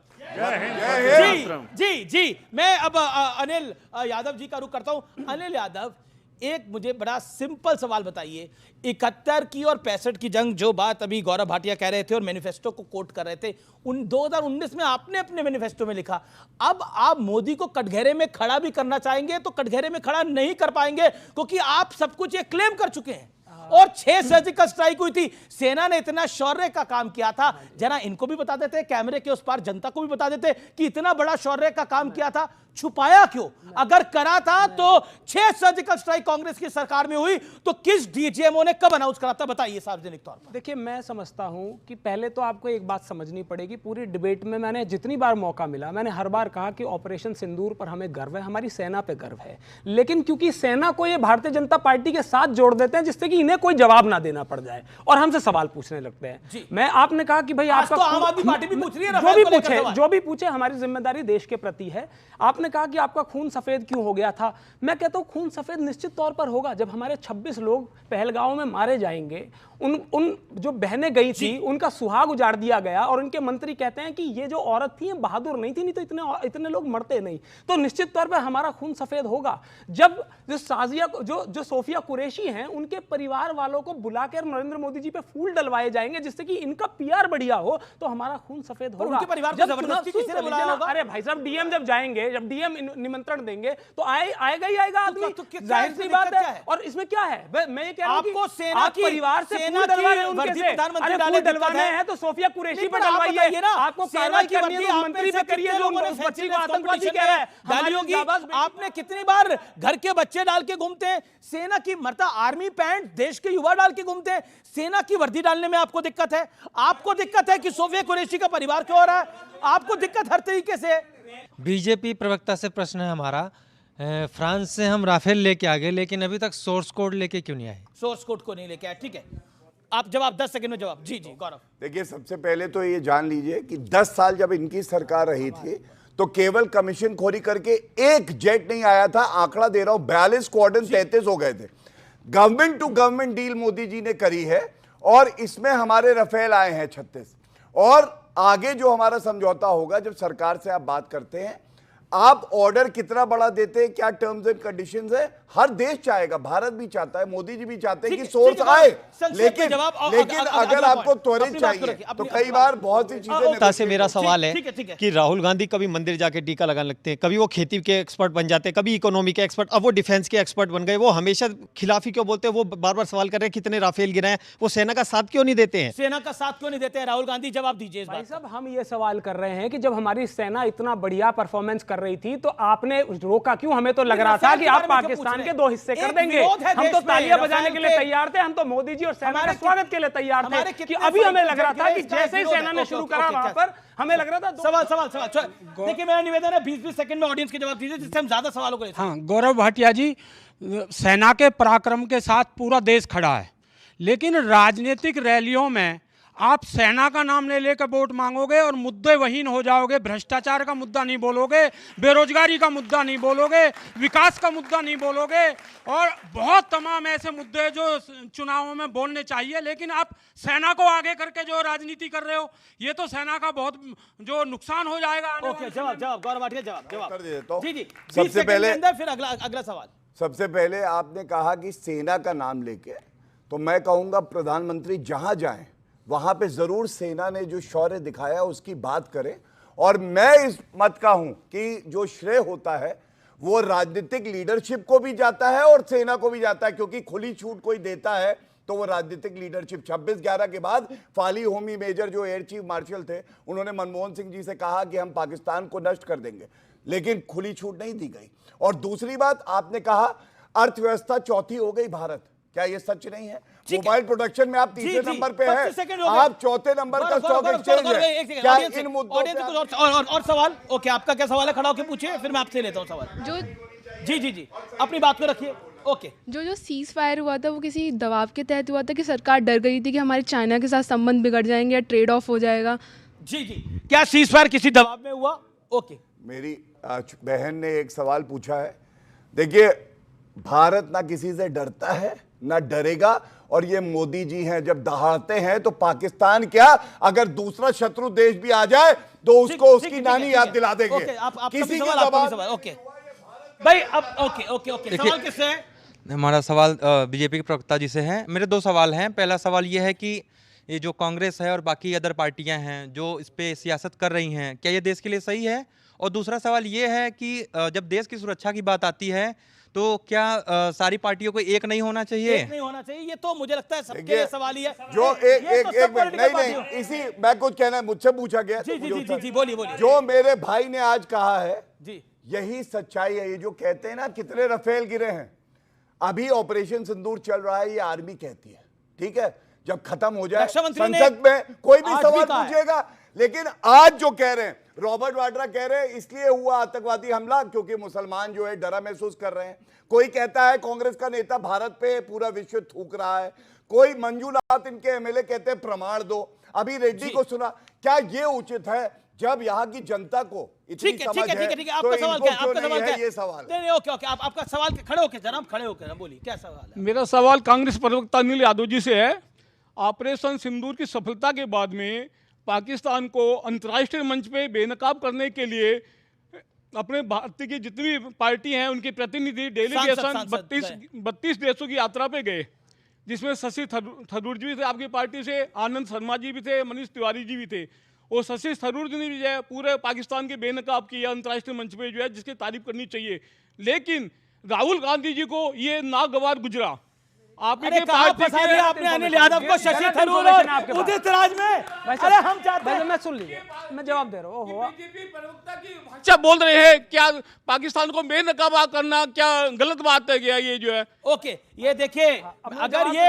Speaker 1: जी, मैं अब अनिल यादव जी का रुख करता हूं। अनिल यादव, एक मुझे बड़ा सिंपल सवाल बताइए, 71 की और 65 की जंग, जो बात अभी गौरव भाटिया कह रहे थे और मैनिफेस्टो को कोट कर रहे थे, 2019 में आपने अपने मैनिफेस्टो में लिखा, अब आप मोदी को कटघरे में खड़ा भी करना चाहेंगे तो कटघरे में खड़ा नहीं कर पाएंगे क्योंकि आप सब कुछ ये क्लेम कर चुके हैं। और 6 सर्जिकल स्ट्राइक हुई थी। सेना ने इतना शौर्य का काम किया था, जरा इनको भी बता देते, कैमरे के उस पार जनता को भी बता देते कि इतना बड़ा शौर्य का काम किया था, छुपाया क्यों? अगर करा था तो 6 सर्जिकल स्ट्राइक कांग्रेस की सरकार में हुई तो किस डीजीएमओ ने कब अनाउंस करा था, बताइए सार्वजनिक तौर पर।
Speaker 12: देखिए, मैं समझता हूं कि पहले तो आपको एक बात समझनी पड़ेगी। पूरी डिबेट में मैंने जितनी बार मौका मिला, मैंने हर बार कहा कि ऑपरेशन सिंदूर पर हमें गर्व है, हमारी सेना पे गर्व है। लेकिन क्योंकि सेना को ये भारतीय जनता पार्टी के साथ जोड़ देते हैं, जिससे कि इन्हें कोई जवाब ना देना पड़ जाए और हमसे सवाल पूछने लगते हैं। मैं आपने कहा कि भाई आपका
Speaker 1: तो आम आदमी पार्टी भी पूछ रही है,
Speaker 12: जो भी पूछे, हमारी जिम्मेदारी देश के प्रति है। आपने कहा कि आपका खून सफेद क्यों हो गया था। मैं कहता हूं खून सफेद निश्चित तौर पर होगा जब हमारे 26 लोग पहलगांव में मारे जाएंगे। उन जो बहनें गई थी उनका सुहाग उजाड़ दिया गया और उनके मंत्री कहते हैं कि ये जो औरत थी ये बहादुर नहीं थी, नहीं तो इतने लोग मरते नहीं। तो निश्चित तौर पर हमारा खून सफेद होगा जब जो साजिया जो सोफिया कुरैशी हैं उनके परिवार वालों को बुलाकर नरेंद्र मोदी जी पे फूल डलवाए जाएंगे, जिससे कि इनका पीआर बढ़िया हो, तो हमारा खून सफेद होगा।
Speaker 1: उनके परिवार को जबरदस्ती किसी ने बुलाया होगा?
Speaker 12: अरे भाई साहब, डीएम जब जाएंगे, जब डीएम निमंत्रण देंगे तो आएगा ही आएगा आदमी, जाहिर सी बात है। और इसमें क्या है, मैं ये कह रहा हूं
Speaker 1: आपको सेना की
Speaker 12: परिवार से फूल डलवा रहे हैं उनके से।
Speaker 1: प्रधानमंत्री
Speaker 12: अरे फूल डलवाने हैं तो सोफिया कुरैशी पर डलवाइए ना। आपको कार्रवाई करनी है तो मंत्री पे करिए जो बच्ची को आतंकवादी कह रहा है।
Speaker 1: डाली होगी। आपने कितनी बार घर के बच्चे डाल के घूमते हैं, सेना की मरता आर्मी पैंट देश के युवा डाल के घूमते हैं, सेना की वर्दी डालने में आपको दिक्कत है? आपको दिक्कत है कि सोफिया कुरैशी का परिवार क्यों हो रहा है? आपको दिक्कत हर तरीके से।
Speaker 16: बीजेपी प्रवक्ता से प्रश्न है हमारा, फ्रांस से हम राफेल लेके आ गए लेकिन अभी तक सोर्स कोड लेके क्यों नहीं आए?
Speaker 1: सोर्स कोड को नहीं लेके आए, ठीक है। आप जवाब 10 सेकंड में जवाब। जी गौरव।
Speaker 11: देखिए, सबसे पहले तो ये जान लीजिए कि 10 साल जब इनकी सरकार रही थी तो केवल कमीशन खोरी करके एक जेट नहीं आया था। आंकड़ा दे रहा हूं, 42 स्क्वाड्रन 33 हो गए थे। Government to government deal Modi ji ने करी है और इसमें हमारे रफेल आए हैं 36। और आगे जो हमारा समझौता होगा, जब सरकार से आप बात करते हैं, आप ऑर्डर कितना बड़ा देते हैं, क्या टर्म्स एंड कंडीशंस है, हर देश चाहेगा, भारत भी चाहता है, मोदी जी भी चाहते हैं कि सोर्स आए। लेकिन अगर आपको त्वरित चाहिए तो कई बार बहुत सी चीजें।
Speaker 17: से मेरा सवाल है कि राहुल गांधी कभी मंदिर जाके टीका लगाने लगते हैं, कभी वो खेती के एक्सपर्ट बन जाते हैं, कभी इकोनॉमी के एक्सपर्ट, अब वो डिफेंस के एक्सपर्ट बन गए। वो हमेशा खिलाफी क्यों बोलते हैं? वो बार बार सवाल कर रहे हैं कितने राफेल गिराए, वो सेना का साथ क्यों नहीं देते हैं?
Speaker 1: सेना का साथ क्यों नहीं देते हैं राहुल गांधी? जवाब दीजिए।
Speaker 12: भाई साहब, हम ये सवाल कर रहे हैं कि जब हमारी सेना इतना बढ़िया परफॉर्मेंस कर रही थी तो आपने रोका क्यों? हमें तो लग रहा था कि आप पाकिस्तान के 2 हिस्से कर देंगे। हम तो तालियां बजाने के लिए तैयार थे, हम तो मोदी जी और सेना के स्वागत के लिए तैयार थे कि अभी हमें लग रहा था कि जैसे ही सेना ने शुरू करा वहां पर हमें लग रहा था।
Speaker 1: सवाल देखिए, मेरा निवेदन है 20-20 सेकंड में ऑडियंस के जवाब दीजिए, जिससे हम ज्यादा सवालों को ले सकें।
Speaker 18: हाँ, गौरव भाटिया जी, सेना के पराक्रम के साथ पूरा देश खड़ा है, लेकिन राजनीतिक रैलियों में आप सेना का नाम ले लेकर वोट मांगोगे और मुद्दे वहीन हो जाओगे। भ्रष्टाचार का मुद्दा नहीं बोलोगे, बेरोजगारी का मुद्दा नहीं बोलोगे, विकास का मुद्दा नहीं बोलोगे और बहुत तमाम ऐसे मुद्दे जो चुनावों में बोलने चाहिए, लेकिन आप सेना को आगे करके जो राजनीति कर रहे हो, ये तो सेना का बहुत जो नुकसान हो जाएगा।
Speaker 1: ओके, जवाब गौरव भाटिया, जवाब
Speaker 11: कर देता हूं।
Speaker 1: जी
Speaker 11: सबसे पहले
Speaker 1: फिर अगला सवाल।
Speaker 11: सबसे पहले आपने कहा कि सेना का नाम लेके, तो मैं कहूंगा प्रधानमंत्री जहां जाएं वहां पे जरूर सेना ने जो शौर्य दिखाया उसकी बात करें। और मैं इस मत का हूं कि जो श्रेय होता है वो राजनीतिक लीडरशिप को भी जाता है और सेना को भी जाता है, क्योंकि खुली छूट कोई देता है तो वो राजनीतिक लीडरशिप। 26/11 के बाद फाली होमी मेजर जो एयर चीफ मार्शल थे, उन्होंने मनमोहन सिंह जी से कहा कि हम पाकिस्तान को नष्ट कर देंगे, लेकिन खुली छूट नहीं दी गई। और दूसरी बात, आपने कहा अर्थव्यवस्था चौथी हो गई भारत, क्या ये सच नहीं है? मोबाइल प्रोडक्शन में आप तीसरे नंबर पे हैं, आप चौथे नंबर का स्टॉक एक्सचेंज है। क्या इन मुद्दों
Speaker 1: और सवाल? ओके, आपका क्या सवाल है? खड़ा होकर पूछिए, फिर मैं आपसे लेता हूं सवाल। जी अपनी बात को रखिए। ओके,
Speaker 19: जो सीज फायर हुआ था वो किसी दबाव के तहत हुआ था कि सरकार डर गई थी कि हमारे चाइना के साथ संबंध बिगड़ जाएंगे या ट्रेड ऑफ हो जाएगा?
Speaker 1: जी क्या सीज फायर किसी दबाव में हुआ? ओके,
Speaker 11: मेरी बहन ने एक सवाल पूछा है। देखिए, भारत ना किसी से डरता है ना डरेगा, और ये मोदी जी हैं, जब दहाड़ते हैं तो पाकिस्तान क्या, अगर दूसरा शत्रु देश भी आ जाए तो उसको उसकी नानी याद दिला देंगे।
Speaker 1: किसी के सवाल। ओके भाई, अब ओके सवाल किससे है?
Speaker 16: हमारा सवाल बीजेपी के प्रवक्ता जी से है। मेरे 2 सवाल हैं। पहला सवाल ये है कि ये जो कांग्रेस है और बाकी अदर पार्टियां हैं जो इस पे सियासत कर रही हैं, क्या ये देश के लिए सही है? और दूसरा सवाल ये है कि जब देश की सुरक्षा की बात आती है तो क्या सारी पार्टियों को एक नहीं होना चाहिए?
Speaker 1: एक नहीं होना चाहिए, ये तो मुझे लगता है सबके लिए सवाल ही है।
Speaker 11: जो एक मिनट, नहीं इसी मैं कुछ कहना है, मुझसे पूछा गया।
Speaker 1: जी बोलिए।
Speaker 11: जो मेरे भाई ने आज कहा है
Speaker 1: जी,
Speaker 11: यही सच्चाई है। ये जो कहते हैं ना कितने रफेल गिरे हैं, अभी ऑपरेशन सिंदूर चल रहा है, ये आर्मी कहती है, ठीक है। जब खत्म हो जाए संसद में कोई भी सवाल पूछेगा, लेकिन आज जो कह रहे हैं रॉबर्ट वाड्रा कह रहे हैं इसलिए हुआ आतंकवादी हमला क्योंकि मुसलमान जो है डरा महसूस कर रहे हैं। कोई कहता है कांग्रेस का नेता भारत पे पूरा विश्व थूक रहा है, कोई मंजूनाथ इनके एमएलए कहते हैं प्रमाण दो। अभी रेड्डी को सुना, क्या ये उचित है जब यहाँ की जनता को इतनी समझ है?
Speaker 1: आपका सवाल क्या है? आपका सवाल क्या है?
Speaker 11: ये सवाल
Speaker 1: नहीं ओके आपका सवाल खड़े होके जनाब, खड़े होके बोलिए, क्या सवाल है?
Speaker 20: मेरा सवाल कांग्रेस प्रवक्ता अनिल यादव जी से है। ऑपरेशन सिंदूर की सफलता के बाद में पाकिस्तान को अंतर्राष्ट्रीय मंच पे बेनकाब करने के लिए अपने भारत की जितनी भी पार्टी हैं उनके प्रतिनिधि डेलीगेशन 32 देशों की यात्रा पे गए, जिसमें शशि थरूर जी भी थे आपकी पार्टी से, आनंद शर्मा जी भी थे, मनीष तिवारी जी भी थे। और शशि थरूर जी ने भी जो है पूरे पाकिस्तान के बेनकाब किया अंतर्राष्ट्रीय मंच पे, जो है जिसकी तारीफ करनी चाहिए। लेकिन राहुल गांधी जी को ये नागवार गुजरा।
Speaker 1: आपने अनिल यादव को शशि थरूर और उदित राज में, अरे हम चाहते हैं,
Speaker 12: मैं सुन लीजिए, मैं जवाब दे रहा हूँ।
Speaker 20: अच्छा बोल रहे हैं क्या पाकिस्तान को बेनकाब करना क्या गलत बात है क्या ये जो है?
Speaker 1: ओके ये देखिए, अगर ये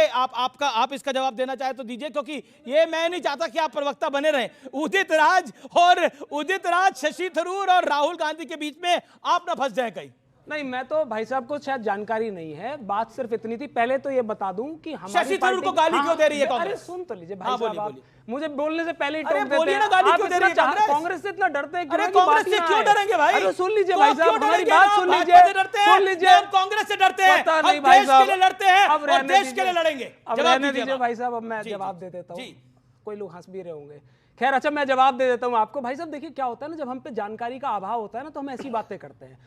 Speaker 1: आप इसका जवाब देना चाहे तो दीजिए, क्योंकि ये मैं नहीं चाहता कि आप प्रवक्ता बने रहें। उदित राज शशि थरूर और राहुल गांधी के बीच में आप ना फंस जाए कहीं।
Speaker 12: नहीं, मैं तो भाई साहब को शायद जानकारी नहीं है, बात सिर्फ इतनी थी। पहले तो ये बता दूं कि हमारी
Speaker 1: शशि थरूर को गाली क्यों दे रही है कांग्रेस?
Speaker 12: अरे सुन तो लीजिए भाई साहब, मुझे बोलने से पहले ही टोक देते
Speaker 1: बोलिए
Speaker 12: हैं।
Speaker 1: ना, गाली क्यों दे रही है
Speaker 12: कांग्रेस से इतना डरते हैं?
Speaker 1: अरे कांग्रेस से क्यों डरेंगे भाई?
Speaker 12: अरे सुन लीजिए भाई साहब, हमारी बात सुन लीजिए,
Speaker 1: हम कांग्रेस से डरते हैं, हम देश के लिए लड़ते हैं और देश के लिए लड़ेंगे।
Speaker 12: अब रहने दीजिए भाई साहब, अब मैं जवाब दे देता हूँ। कोई लोग हंस भी रहे होंगे, खैर अच्छा मैं जवाब दे देता हूँ आपको। भाई साहब देखिए क्या होता है ना, जब हम पे जानकारी का अभाव होता है ना तो हम ऐसी बातें करते हैं।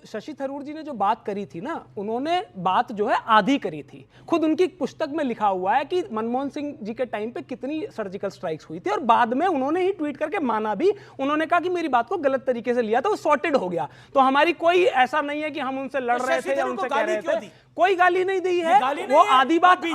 Speaker 12: शशि थरूर जी ने जो बात करी थी ना, उन्होंने बात जो है आधी करी थी। खुद उनकी पुस्तक में लिखा हुआ है कि मनमोहन सिंह जी के टाइम पे कितनी सर्जिकल स्ट्राइक्स हुई थी, और बाद में उन्होंने ही ट्वीट करके माना भी। उन्होंने कहा कि मेरी बात को गलत तरीके से लिया था, वो सॉर्टेड हो गया। तो हमारी कोई ऐसा नहीं है कि हम उनसे लड़ रहे थे या उनसे कह रहे थे, कोई गाली नहीं दी है। वो आधी बात की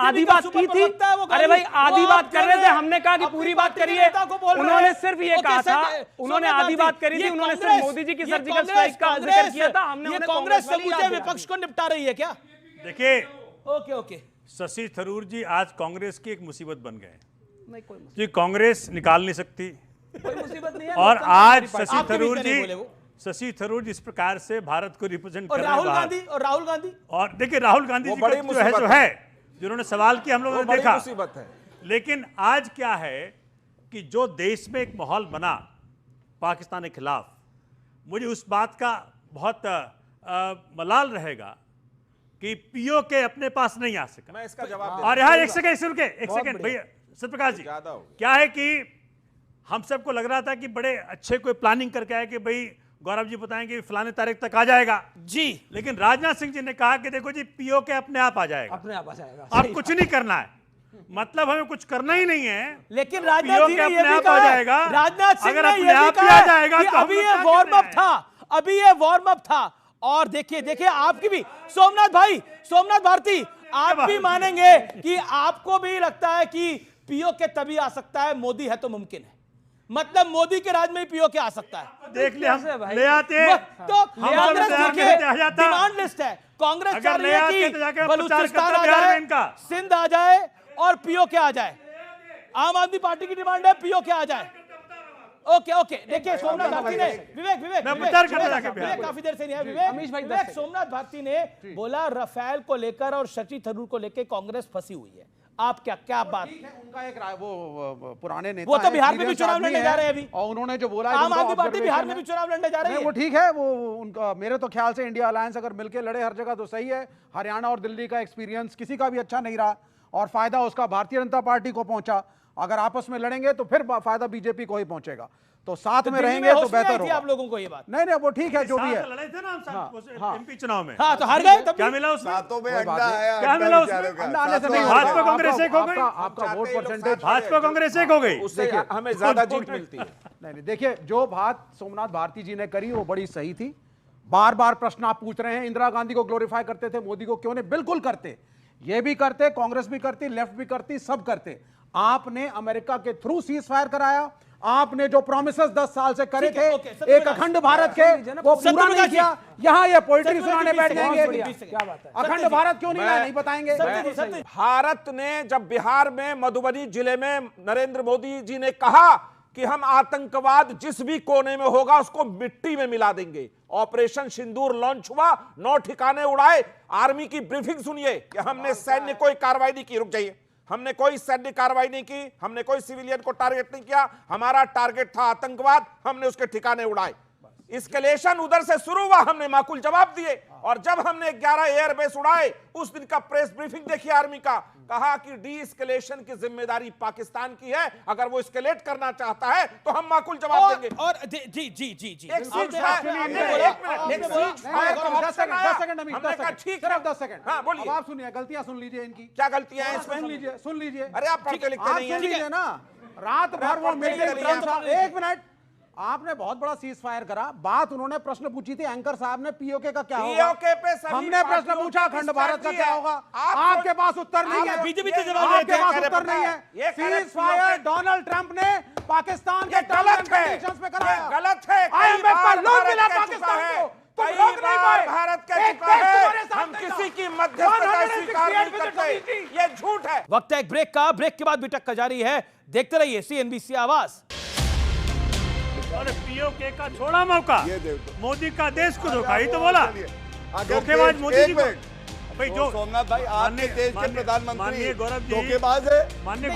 Speaker 12: थी। अरे भाई आधी बात कर रहे थे, हमने कहा कि पूरी बात करिए, उन्होंने सिर्फ ये कहा था, उन्होंने आधी बात करी थी, उन्होंने सिर्फ मोदी जी की सर्जिकल स्ट्राइक का जिक्र किया था। हमने
Speaker 1: कांग्रेस समूचे विपक्ष को निपटा रही है क्या?
Speaker 14: देखिए
Speaker 1: ओके
Speaker 14: शशि थरूर जी आज कांग्रेस की एक मुसीबत बन गए जी, कांग्रेस निकाल नहीं सकती,
Speaker 12: कोई मुसीबत नहीं है।
Speaker 14: और आज शशि थरूर जिस प्रकार से भारत को रिप्रेजेंट कर रहे हैं,
Speaker 1: राहुल गांधी और
Speaker 14: देखिए राहुल गांधी जी जो है जिन्होंने सवाल किया, हम लोगों ने देखा,
Speaker 15: मुसीबत है।
Speaker 14: लेकिन आज क्या है कि जो देश में एक माहौल बना पाकिस्तान के खिलाफ, मुझे उस बात का बहुत मलाल रहेगा कि पीओके अपने पास नहीं आ सका।
Speaker 15: मैं इसका जवाब
Speaker 14: और यहाँ एक सेकंड भैया सत्यप्रकाश जी, क्या है कि हम सबको लग रहा था कि बड़े अच्छे कोई प्लानिंग करके आए कि भाई गौरव जी बताएंगे फलाने तारीख तक आ जाएगा
Speaker 1: जी,
Speaker 14: लेकिन राजनाथ सिंह जी ने कहा कि देखो जी पीओके अपने आप आ जाएगा,
Speaker 12: अपने आप आ जाएगा,
Speaker 14: अब कुछ नहीं करना है, मतलब हमें कुछ करना ही नहीं है।
Speaker 1: लेकिन राजनाथ सिंह ने ये भी कहा, राजनाथ सिंह
Speaker 14: अगर
Speaker 1: ने
Speaker 14: अपने आप ही आ जाएगा तो
Speaker 1: अभी ये वार्म अप था, और देखिए आपकी भी सोमनाथ भारती, आप भी मानेंगे कि आपको भी लगता है कि पीओके तभी आ सकता है मोदी है तो मुमकिन है, मतलब मोदी के राज में ही पीओके आ सकता है।
Speaker 14: देख ले, हम ले आते
Speaker 1: तो कांग्रेस देखिए डिमांड लिस्ट है, कांग्रेस चाह रही है कि बलूचिस्तान आ जाए, सिंध आ जाए और पीओके आ जाए। आम आदमी पार्टी की डिमांड है पीओके आ जाए। ओके देखिए सोमनाथ भारती ने विवेक काफी देर से नहीं है, विवेक सोमनाथ भारती ने बोला रफेल को लेकर और शशि थरूर को लेकर कांग्रेस फंसी हुई है। आप क्या बात,
Speaker 13: उनका एक वो पुराने नेता,
Speaker 1: वो तो बिहार में भी चुनाव लड़ने जा रहे हैं अभी,
Speaker 13: और उन्होंने जो बोला
Speaker 1: आम आदमी पार्टी बिहार में भी चुनाव लड़ने जा रही है।
Speaker 13: वो ठीक है, वो उनका मेरे तो ख्याल से इंडिया अलायंस अगर मिलकर लड़े हर जगह तो सही है। हरियाणा और दिल्ली का एक्सपीरियंस किसी का भी अच्छा नहीं रहा, और फायदा उसका भारतीय जनता पार्टी को पहुंचा। अगर आपस में लड़ेंगे तो फिर फायदा बीजेपी को ही पहुंचेगा, तो साथ में रहेंगे तो बेहतर होगा।
Speaker 1: आप लोगों को ये बात
Speaker 13: नहीं वो ठीक है जो भी है।
Speaker 14: लड़े थे ना हम एमपी चुनाव में,
Speaker 1: हाँ तो हार गए, तब
Speaker 14: क्या मिला उसमें?
Speaker 11: क्या
Speaker 14: मिला उसमें? भाजपा कांग्रेस एक हो गई,
Speaker 13: आपका वोट परसेंटेज
Speaker 14: भाजपा कांग्रेस एक हो गई,
Speaker 15: उससे हमें ज्यादा जीत मिलती है।
Speaker 13: नहीं देखिए, जो बात सोमनाथ भारती जी ने करी वो बड़ी सही थी, बार बार प्रश्न आप पूछ रहे हैं, इंदिरा गांधी को ग्लोरीफाई करते थे, मोदी को क्यों नहीं? बिल्कुल करते, ये भी करते, कांग्रेस भी करती, लेफ्ट भी करती, सब करते। आपने अमेरिका के थ्रू सीज फायर कराया, आपने जो प्रोमिसेस 10 साल से करे थे एक अखंड भारत के, वो पूरा नहीं किया। यहां ये पोएट्री सुनाने बैठ जाएंगे, क्या बात है? अखंड भारत क्यों नहीं लाया, नहीं बताएंगे।
Speaker 15: भारत ने जब बिहार में मधुबनी जिले में नरेंद्र मोदी जी ने कहा कि हम आतंकवाद जिस भी कोने में होगा उसको मिट्टी में मिला देंगे, ऑपरेशन सिंदूर लॉन्च हुआ, 9 ठिकाने उड़ाए। आर्मी की ब्रीफिंग सुनिए कि हमने सैन्य कोई कार्रवाई नहीं की, रुक जाइए, हमने कोई सैन्य कार्रवाई नहीं की, हमने कोई सिविलियन को टारगेट नहीं किया, हमारा टारगेट था आतंकवाद, हमने उसके ठिकाने उड़ाए। एस्केलेशन उधर से शुरू हुआ, हमने माकूल जवाब दिए, और जब हमने 11 एयरबेस उड़ाए उस दिन का प्रेस ब्रीफिंग देखिए आर्मी का, कहा कि डी एस्केलेशन की जिम्मेदारी पाकिस्तान की है, अगर वो एस्केलेट करना चाहता है तो हम माकूल जवाब देंगे।
Speaker 1: और जी जी जी जी
Speaker 13: एक सीज फायर, 10 सेकंड,
Speaker 15: हाँ बोलिए।
Speaker 13: आप सुनिए, गलतियां सुन लीजिए इनकी,
Speaker 15: क्या गलतियां हैं इसमें?
Speaker 13: सुन लीजिए।
Speaker 15: अरे आप पढ़ते लिखते नहीं
Speaker 13: सुन लीजिए ना, रात भर वो एक मिनट, आपने बहुत बड़ा सीज फायर करा, बात उन्होंने प्रश्न पूछी थी एंकर साहब ने, पीओके का क्या होगा, हमने प्रश्न पूछा अखंड भारत का क्या होगा, आपके पास उत्तर नहीं है,
Speaker 1: बीजेपी के जवाब
Speaker 13: आपके पास उत्तर नहीं है। सीज फायर डोनाल्ड ट्रंप ने पाकिस्तान के
Speaker 15: गलत है,
Speaker 13: पे कराया,
Speaker 15: गलत है,
Speaker 13: IMF का लोन मिला पाकिस्तान को,
Speaker 15: कई बार भारत कह चुका है, हम किसी की मध्यस्थता स्वीकार नहीं करते, ये झूठ है।
Speaker 1: वक्त है एक ब्रेक का, ब्रेक के बाद भी टक्कर जारी है, देखते रहिए CNBC आवाज।
Speaker 14: अरे पीओके का छोड़ा मौका, मोदी का देश को धोखा, ही तो बोला धोखेबाज मोदी जी को। भाई जो
Speaker 11: सोमनाथ भाई, आपने देश के प्रधानमंत्री
Speaker 14: माननीय गौरव जी
Speaker 11: धोखेबाज है,
Speaker 14: माननीय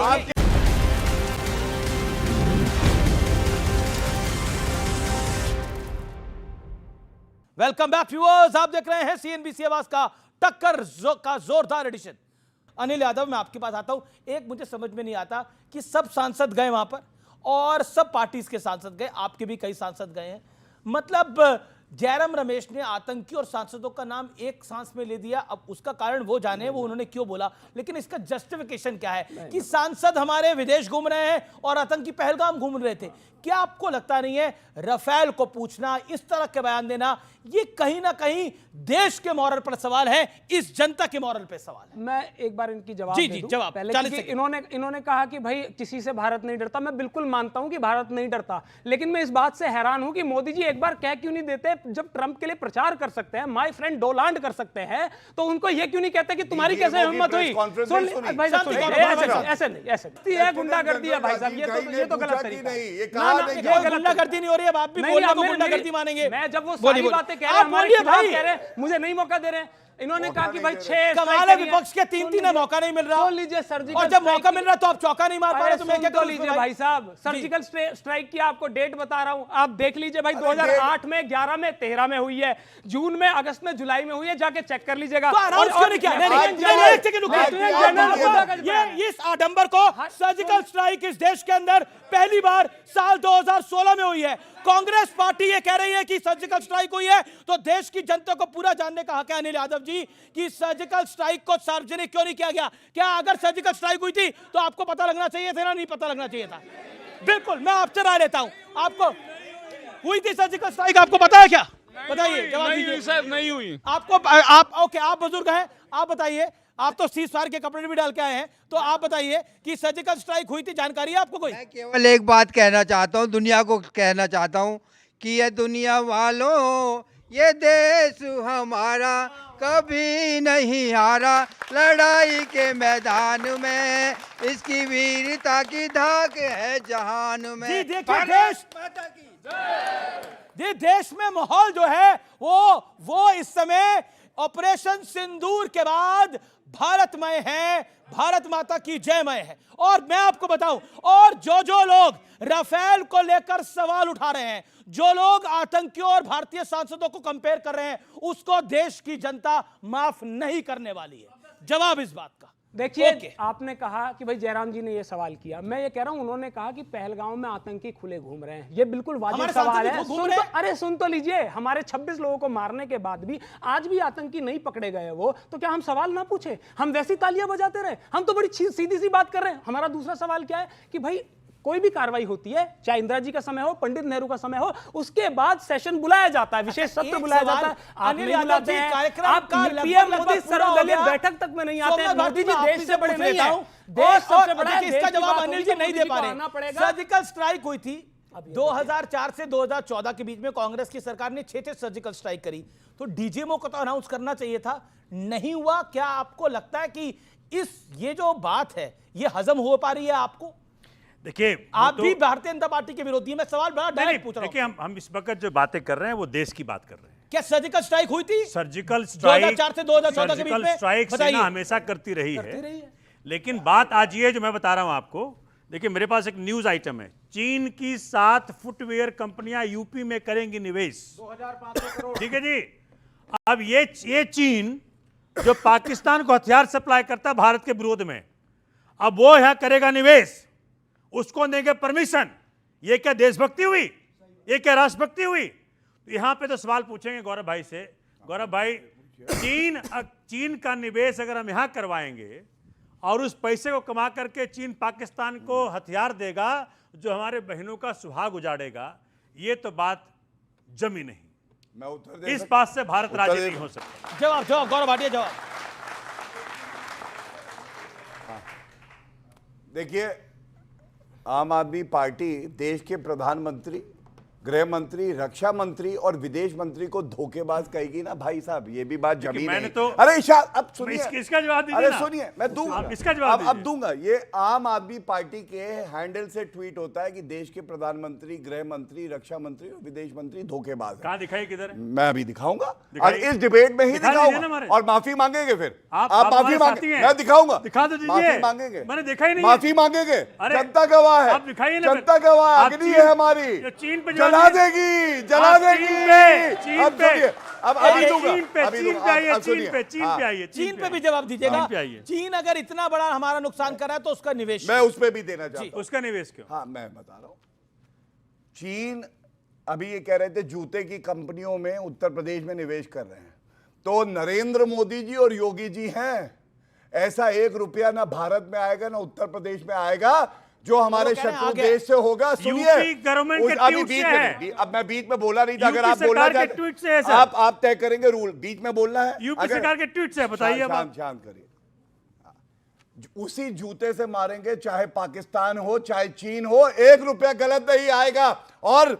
Speaker 1: वेलकम बैक व्यूअर्स, आप देख रहे हैं CNBC आवाज का टक्कर का जोरदार एडिशन। अनिल यादव, मैं आपके पास आता हूं। एक मुझे समझ में नहीं आता कि सब सांसद गए वहां पर और सब पार्टीज के सांसद गए, आपके भी कई सांसद गए हैं, मतलब जयराम रमेश ने आतंकी और सांसदों का नाम एक सांस में ले दिया। अब उसका कारण वो जाने, वो उन्होंने क्यों बोला, लेकिन इसका जस्टिफिकेशन क्या है कि सांसद हमारे विदेश घूम रहे हैं और आतंकी पहलगाम घूम रहे थे। क्या आपको लगता नहीं है राफेल को पूछना, इस तरह के बयान देना, ये कहीं ना कहीं देश के मॉरल पर सवाल है, इस जनता के मॉरल पे सवाल है?
Speaker 12: मैं एक बार इनकी जवाब
Speaker 1: जी
Speaker 12: दे
Speaker 1: जी
Speaker 12: दूं।
Speaker 1: जवाब
Speaker 12: पहले
Speaker 1: 40
Speaker 12: क्योंकि
Speaker 1: सेकंड।
Speaker 12: इन्होंने कहा कि भाई किसी से भारत नहीं डरता। मैं बिल्कुल मानता हूं कि भारत नहीं डरता, लेकिन मैं इस बात से हैरान हूं कि मोदी जी एक बार कह क्यों नहीं देते, जब ट्रंप के लिए प्रचार कर सकते हैं, माय फ्रेंड डोलांड कर सकते हैं, तो उनको ये क्यों नहीं कहते कि तुम्हारी कैसे हिम्मत हुई? भाई साहब ऐसे नहीं, गुंडागर्दी है भाई साहब, ये तो गलत तरीका है।
Speaker 1: गुंडागर्दी नहीं हो रही है, आप भी बोलने को गुंडागर्दी मानेंगे?
Speaker 12: मैं जब वो सारी बातें कह रहे हैं, हमारे खिलाफ कह रहे हैं, मुझे नहीं मौका दे रहे हैं। इन्होंने कहा कि भाई 6
Speaker 1: कमाल है, विपक्ष के 3 है, मौका नहीं मिल रहा।
Speaker 12: सुन लीजिए सर्जिकल,
Speaker 1: और जब मौका मिल रहा तो आप चौका नहीं मार पा रहे, तो मैं क्या
Speaker 12: कर लीजिए भाई साहब, सर्जिकल स्ट्राइक की आपको डेट बता रहा हूं, आप देख लीजिए भाई, 2008 में, 11 में, 13 में हुई है, जून में, अगस्त में, जुलाई में हुई है, जाके चेक कर लीजिएगा।
Speaker 1: इस आडंबर को, सर्जिकल स्ट्राइक इस देश के अंदर पहली बार साल 2016 में हुई है। कांग्रेस पार्टी ये कह रही है कि सर्जिकल स्ट्राइक हुई है, तो देश की जनता को पूरा जानने का हक है अनिल यादव जी कि सर्जिकल स्ट्राइक को सार्वजनिक क्यों नहीं किया गया? क्या अगर सर्जिकल स्ट्राइक हुई थी तो आपको पता लगना चाहिए था ना, नहीं पता लगना चाहिए था? बिल्कुल, मैं आपसे राय लेता हूं, आपको हुई थी सर्जिकल स्ट्राइक, आपको पता है क्या? बताइए, जवाब दीजिए।
Speaker 20: सर नहीं हुई।
Speaker 1: आपको आप बुजुर्ग हैं, आप बताइए, आप तो सीज फायर के कपड़े भी डाल के आए हैं, तो आप बताइए कि सर्जिकल स्ट्राइक हुई थी, जानकारी है आपको कोई?
Speaker 21: मैं केवल एक बात कहना चाहता हूं, दुनिया को कहना चाहता हूं कि ये दुनिया वालों, ये देश हमारा कभी नहीं हारा, लड़ाई के मैदान में इसकी वीरता की धाक है जहान में।
Speaker 1: जी देखिए, देश में माहौल जो है वो इस समय ऑपरेशन सिंदूर के बाद भारतमय है, भारत माता की जयमय है। और मैं आपको बताऊं, और जो लोग राफेल को लेकर सवाल उठा रहे हैं, जो लोग आतंकियों और भारतीय सांसदों को कंपेयर कर रहे हैं, उसको देश की जनता माफ नहीं करने वाली है। जवाब इस बात का
Speaker 12: देखिए, आपने कहा कि भाई जयराम जी ने ये सवाल किया, मैं ये कह रहा हूं, उन्होंने कहा कि पहलगाम में आतंकी खुले घूम रहे हैं, ये बिल्कुल वाजिब सवाल है। अरे सुन तो लीजिए, हमारे 26 लोगों को मारने के बाद भी आज भी आतंकी नहीं पकड़े गए वो, तो क्या हम सवाल ना पूछे? हम वैसी तालियां बजाते रहे? हम तो बड़ी सीधी सी बात कर रहे हैं। हमारा दूसरा सवाल क्या है कि भाई कोई भी कार्रवाई होती है, चाहे इंदिरा जी का समय हो, पंडित नेहरू का समय हो, उसके बाद सेशन बुलाया जाता है, विशेष सत्र बुलाया जाता है। आप नहीं बुलाते हैं, आप पीएम मोदी सर्वदलीय बैठक तक में नहीं आते हैं। मोदी जी देश से बड़े नेता हो, देश सबसे बड़ा है,
Speaker 1: इसका जवाब अनिल जी नहीं दे पा रहे। सर्जिकल स्ट्राइक हुई थी 2004 से 2014 के बीच में, कांग्रेस की सरकार ने 6 सर्जिकल स्ट्राइक करी, तो डीजीएमओ को तो अनाउंस करना चाहिए था, नहीं हुआ। क्या आपको लगता है कि ये जो बात है ये हजम हो पा रही है आपको?
Speaker 14: देखिए,
Speaker 1: आप भी भारतीय जनता पार्टी के विरोधी हैं, मैं सवाल बड़ा डायरेक्ट पूछ रहा हूं।
Speaker 14: देखिए, हम इस वक्त जो बातें कर रहे हैं वो देश की बात कर रहे हैं।
Speaker 1: क्या सर्जिकल स्ट्राइक हुई थी?
Speaker 14: सर्जिकल स्ट्राइक
Speaker 1: 2004 से 2014 के बीच में
Speaker 14: स्ट्राइक सेना हमेशा करती रही है, लेकिन बात आज ये जो मैं बता रहा हूं आपको, देखिए मेरे पास एक न्यूज आइटम है, चीन की 7 फुटवेयर कंपनियां यूपी में करेंगी निवेश,
Speaker 13: 2500 करोड़।
Speaker 14: ठीक है जी। अब ये चीन जो पाकिस्तान को हथियार सप्लाई करता है भारत के विरोध में, अब वो यहां करेगा निवेश, उसको देंगे परमिशन। ये क्या देशभक्ति हुई? ये क्या राष्ट्रभक्ति हुई? तो यहां पे तो सवाल पूछेंगे गौरव भाई से, गौरव भाई, चीन का निवेश अगर हम यहां करवाएंगे और उस पैसे को कमा करके चीन पाकिस्तान को हथियार देगा जो हमारे बहनों का सुहाग उजाड़ेगा, ये तो बात जमी नहीं।
Speaker 11: मैं उत्तर दे
Speaker 14: इस बात से भारत राजी नहीं हो सकता।
Speaker 1: जवाब गौरव भाटिया, जवाब।
Speaker 11: देखिए, आम आदमी पार्टी देश के प्रधानमंत्री, गृह मंत्री, रक्षा मंत्री और विदेश मंत्री को धोखेबाज कहेगी ना भाई साहब, ये भी बात जमी नहीं।
Speaker 14: तो
Speaker 11: अरे इशाद, अब सुनिए,
Speaker 14: इसका जवाब दीजिए।
Speaker 11: अरे सुनिए, मैं दूंगा,
Speaker 14: इसका जवाब
Speaker 11: अब दूंगा। ये आम आदमी पार्टी के हैंडल से ट्वीट होता है कि देश के प्रधानमंत्री, गृह मंत्री, रक्षा मंत्री और विदेश मंत्री धोखेबाज है।
Speaker 14: कहां दिखाई, किधर?
Speaker 11: मैं अभी दिखाऊंगा और इस डिबेट में ही दिखाऊंगा और माफी मांगेंगे। फिर आप माफी मांगे, मैं दिखाऊंगा,
Speaker 14: दिखा दो,
Speaker 11: माफी मांगेंगे,
Speaker 14: मैंने देखा ही नहीं,
Speaker 11: माफी मांगेंगे। जनता गवाह है, जनता गवाह, अग्नि है हमारी, जला देगी, जला देगी।
Speaker 1: चीन पे भी जवाब दीजिएगा। चीन अगर इतना बड़ा हमारा नुकसान कर रहा है तो उसका निवेश,
Speaker 11: मैं उस पे भी देना चाहता हूं।
Speaker 14: उसका निवेश क्यों?
Speaker 11: हाँ, मैं बता रहा हूं। चीन अभी ये कह रहे थे जूते की कंपनियों में उत्तर प्रदेश में निवेश कर रहे हैं, तो नरेंद्र मोदी जी और योगी जी हैं। ऐसा 1 रुपया ना भारत में आएगा ना उत्तर प्रदेश में आएगा जो हमारे शत्रु देश से होगा। सुनिए, अब मैं बीच में बोला नहीं था, अगर आप बोलना चाहते आप तय करेंगे रूल, बीच में बोलना है।
Speaker 14: यूपी सरकार के ट्वीट से बताइए,
Speaker 11: शांत करिए। उसी जूते से मारेंगे, चाहे पाकिस्तान हो चाहे चीन हो, 1 रुपया गलत नहीं आएगा। और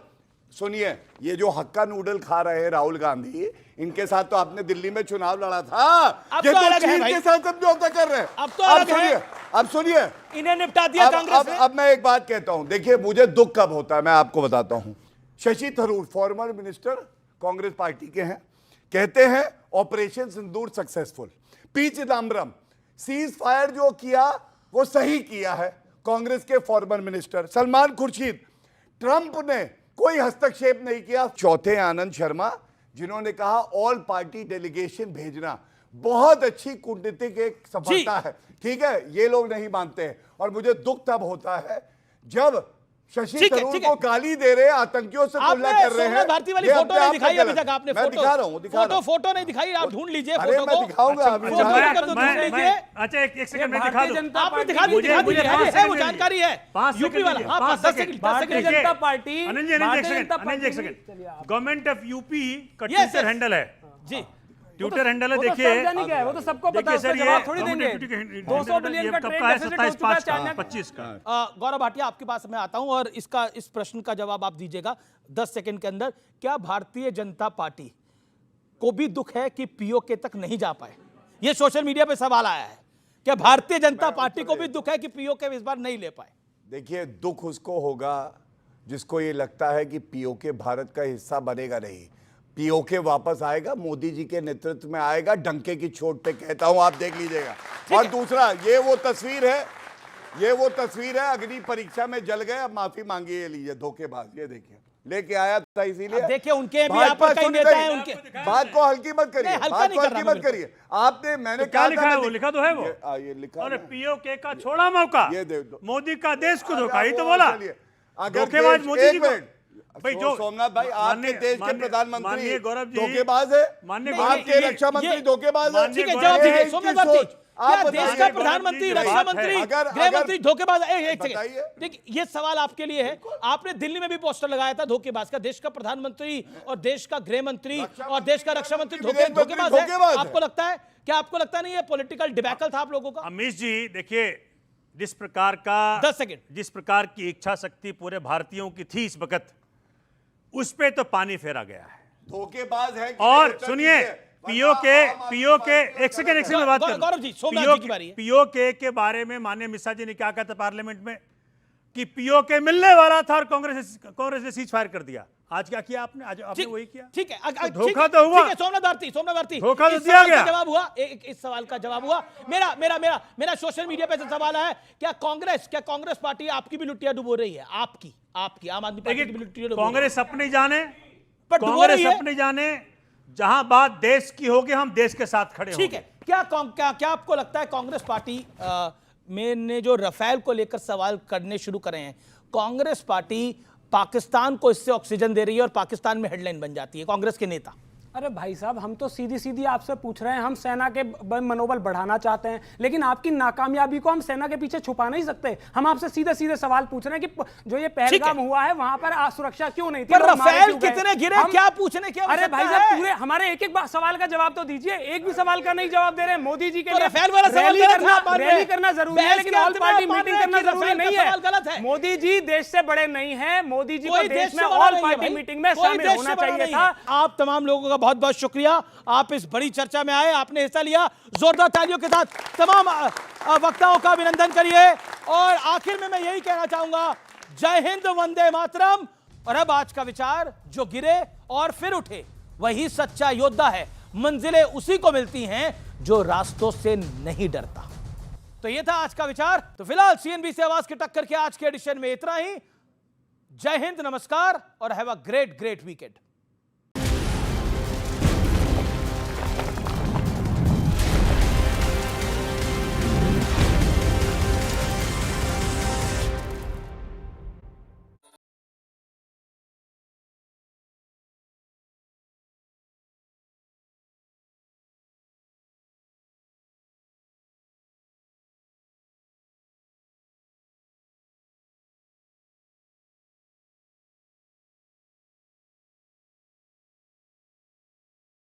Speaker 11: सुनिए, ये जो हक्का नूडल खा रहे हैं राहुल गांधी, इनके साथ तो आपने दिल्ली में चुनाव लड़ा था, ये तो चीन के साथ समझौता कर रहे हैं। अब सुनिए,
Speaker 1: इन्हें निपटा दिया कांग्रेस ने।
Speaker 11: अब मैं एक बात कहता हूं, देखिए मुझे दुख कब होता है मैं आपको बताता हूं। Shashi Tharoor, former minister, Congress party के हैं, कहते हैं operation Sindoor successful. P Chidambaram, ceasefire जो किया वो सही किया है, कांग्रेस के former minister. Salman Khurshid, Trump ने कोई हस्तक्षेप नहीं किया। चौथे आनंद शर्मा, जिन्होंने कहा ऑल पार्टी डेलीगेशन भेजना बहुत अच्छी कूटनीतिक एक सफलता है। ठीक है, ये लोग नहीं मानते हैं और मुझे दुख तब होता है जब शशि थरूर को गाली दे रहे हैं, आतंकियों से तुलना कर रहे हैं।
Speaker 1: भारती वाली फोटो नहीं दिखाई अभी तक आपने।
Speaker 11: मैं दिखा रहा हूं,
Speaker 1: फोटो नहीं दिखाई, आप ढूंढ लीजिए
Speaker 11: फोटो को। मैं दिखाऊंगा अभी।
Speaker 14: अच्छा, एक सेकंड में दिखा दो।
Speaker 1: आपने दिखा दी, वो जानकारी है यूपी वाला। हाँ, 10 second.
Speaker 12: Bharatiya Janata party,
Speaker 14: government of UP का ट्विटर हैंडल है जी, ट्विटर हैंडल है। देखिए,
Speaker 12: वो तो सबको पता है, उसका जवाब थोड़ी देंगे। 200 बिलियन का ट्रेड डेफिसिट हो चुका है चाइना का।
Speaker 14: 25 का।
Speaker 1: गौरव भाटिया, आपके पास मैं आता हूं और इस प्रश्न का जवाब आप दीजिएगा 10 सेकंड के अंदर। क्या भारतीय जनता पार्टी को भी दुख है कि पीओके तक नहीं जा पाए? ये सोशल मीडिया पे सवाल आया है। क्या भारतीय जनता पार्टी को भी दुख है कि पीओके इस बार नहीं ले पाए?
Speaker 11: देखिए, दुख उसको होगा जिसको ये लगता है कि पीओके भारत का हिस्सा बनेगा नहीं। पीओके वापस आएगा, मोदी जी के नेतृत्व में आएगा, डंके की चोट पे कहता हूं, आप देख लीजिएगा। और दूसरा, ये वो तस्वीर है, अग्नि परीक्षा में जल गए, अब माफी मांगी है, लीजिए धोखेबाज, ये देखिए लेके आया था, इसीलिए
Speaker 1: देखिए उनके भी आपका कई नेता हैं, उनके
Speaker 11: बात को हल्की मत करिए, आपने, मैंने
Speaker 14: क्या लिखा है? वो लिखा तो है वो,
Speaker 11: ये लिखा।
Speaker 14: अरे पीओके का छोड़ा मौका,
Speaker 11: ये दे दो,
Speaker 14: मोदी का देश को धोखा, ही तो बोला।
Speaker 11: अगर
Speaker 14: धोखेबाज मोदी जी को
Speaker 11: भाई, जो सोमनाथ भाई, आपके देश के प्रधानमंत्री
Speaker 14: गौरव जी
Speaker 11: धोखेबाज है, आपके रक्षा मंत्री धोखेबाज है।
Speaker 1: ठीक है, जवाब दीजिए सोमनाथ भाई। क्या देश का प्रधानमंत्री, रक्षा मंत्री, गृह मंत्री धोखेबाज? एक सेकंड, देखिए ये सवाल आपके लिए है। आपने दिल्ली में भी पोस्टर लगाया था धोखेबाज का। देश का प्रधानमंत्री और देश का गृह मंत्री और देश का रक्षा मंत्री धोखेबाज है। आपको लगता है, क्या आपको लगता नहीं ये पॉलिटिकल डिबैकल था आप लोगों का?
Speaker 14: अमीश जी देखिए, जिस प्रकार का
Speaker 1: 10 सेकंड,
Speaker 14: जिस प्रकार की इच्छा शक्ति पूरे भारतीयों की थी इस वक्त, उस पे तो पानी फेरा गया है।
Speaker 11: धोखेबाज है।
Speaker 14: और सुनिए, पीओके एक सेकंड बात कर,
Speaker 1: गौरव जी, सोमनाथ जी की बारी है।
Speaker 14: पीओके के बारे में माननीय मिश्रा जी ने क्या कहा था पार्लियामेंट में कि पीओके मिलने वाला था और कांग्रेस ने सीज फायर कर दिया। आज क्या किया आपने? आज आपने वही किया।
Speaker 1: ठीक है,
Speaker 14: धोखा तो हुआ।
Speaker 1: सोमनाथ भारती
Speaker 14: धोखा तो दिया गया।
Speaker 1: जवाब हुआ, इस सवाल का जवाब हुआ। मेरा सोशल मीडिया पे सवाल है, क्या कांग्रेस पार्टी आपकी भी लुटिया डुबो रही है? आपकी आम आदमी पार्टी की भी लुटिया डुबो?
Speaker 14: कांग्रेस अपनी जाने,
Speaker 1: कांग्रेस
Speaker 14: अपनी जाने, जहां बात देश की होगी हम देश के साथ खड़े होंगे।
Speaker 1: ठीक है, क्या आपको लगता है कांग्रेस पार्टी ने जो रफेल को लेकर सवाल करने शुरू करे हैं, कांग्रेस पार्टी पाकिस्तान को इससे ऑक्सीजन दे रही है और पाकिस्तान में हेडलाइन बन जाती है कांग्रेस के नेता?
Speaker 12: अरे भाई साहब, हम तो सीधी आपसे पूछ रहे हैं, हम सेना के मनोबल बढ़ाना चाहते हैं, लेकिन आपकी नाकामयाबी को हम सेना के पीछे छुपा नहीं सकते। हम आपसे सीधे सवाल पूछ रहे हैं कि जो ये पहलगाम हुआ है वहां पर सुरक्षा क्यों नहीं थी?
Speaker 1: रफेल कितने गिरे, क्या पूछने की?
Speaker 12: अरे भाई साहब, पूरे हमारे एक सवाल का जवाब तो दीजिए। एक भी सवाल का नहीं जवाब दे रहे हैं। मोदी जी के लिए
Speaker 1: रफेल वाला सवाल
Speaker 12: रैली करना जरूरी है, लेकिन ऑल पार्टी मीटिंग करना जरूरी नहीं है। मोदी जी देश से बड़े नहीं है। मोदी जी को देश में ऑल पार्टी मीटिंग में शामिल होना चाहिए था।
Speaker 1: आप तमाम लोगों का बहुत बहुत शुक्रिया, आप इस बड़ी चर्चा में आए, आपने हिस्सा लिया। जोरदार तालियों के साथ तमाम वक्ताओं का अभिनंदन करिए। और आखिर में मैं यही कहना चाहूंगा, जय हिंद, वंदे मातरम। और अब आज का विचार, जो गिरे और फिर उठे वही सच्चा योद्धा है। मंजिलें उसी को मिलती हैं जो रास्तों से नहीं डरता। तो यह था आज का विचार। तो फिलहाल सीएनबी से आवाज की टक्कर के आज के एडिशन में इतना ही। जय हिंद, नमस्कार और हैव अ ग्रेट वीकेंड।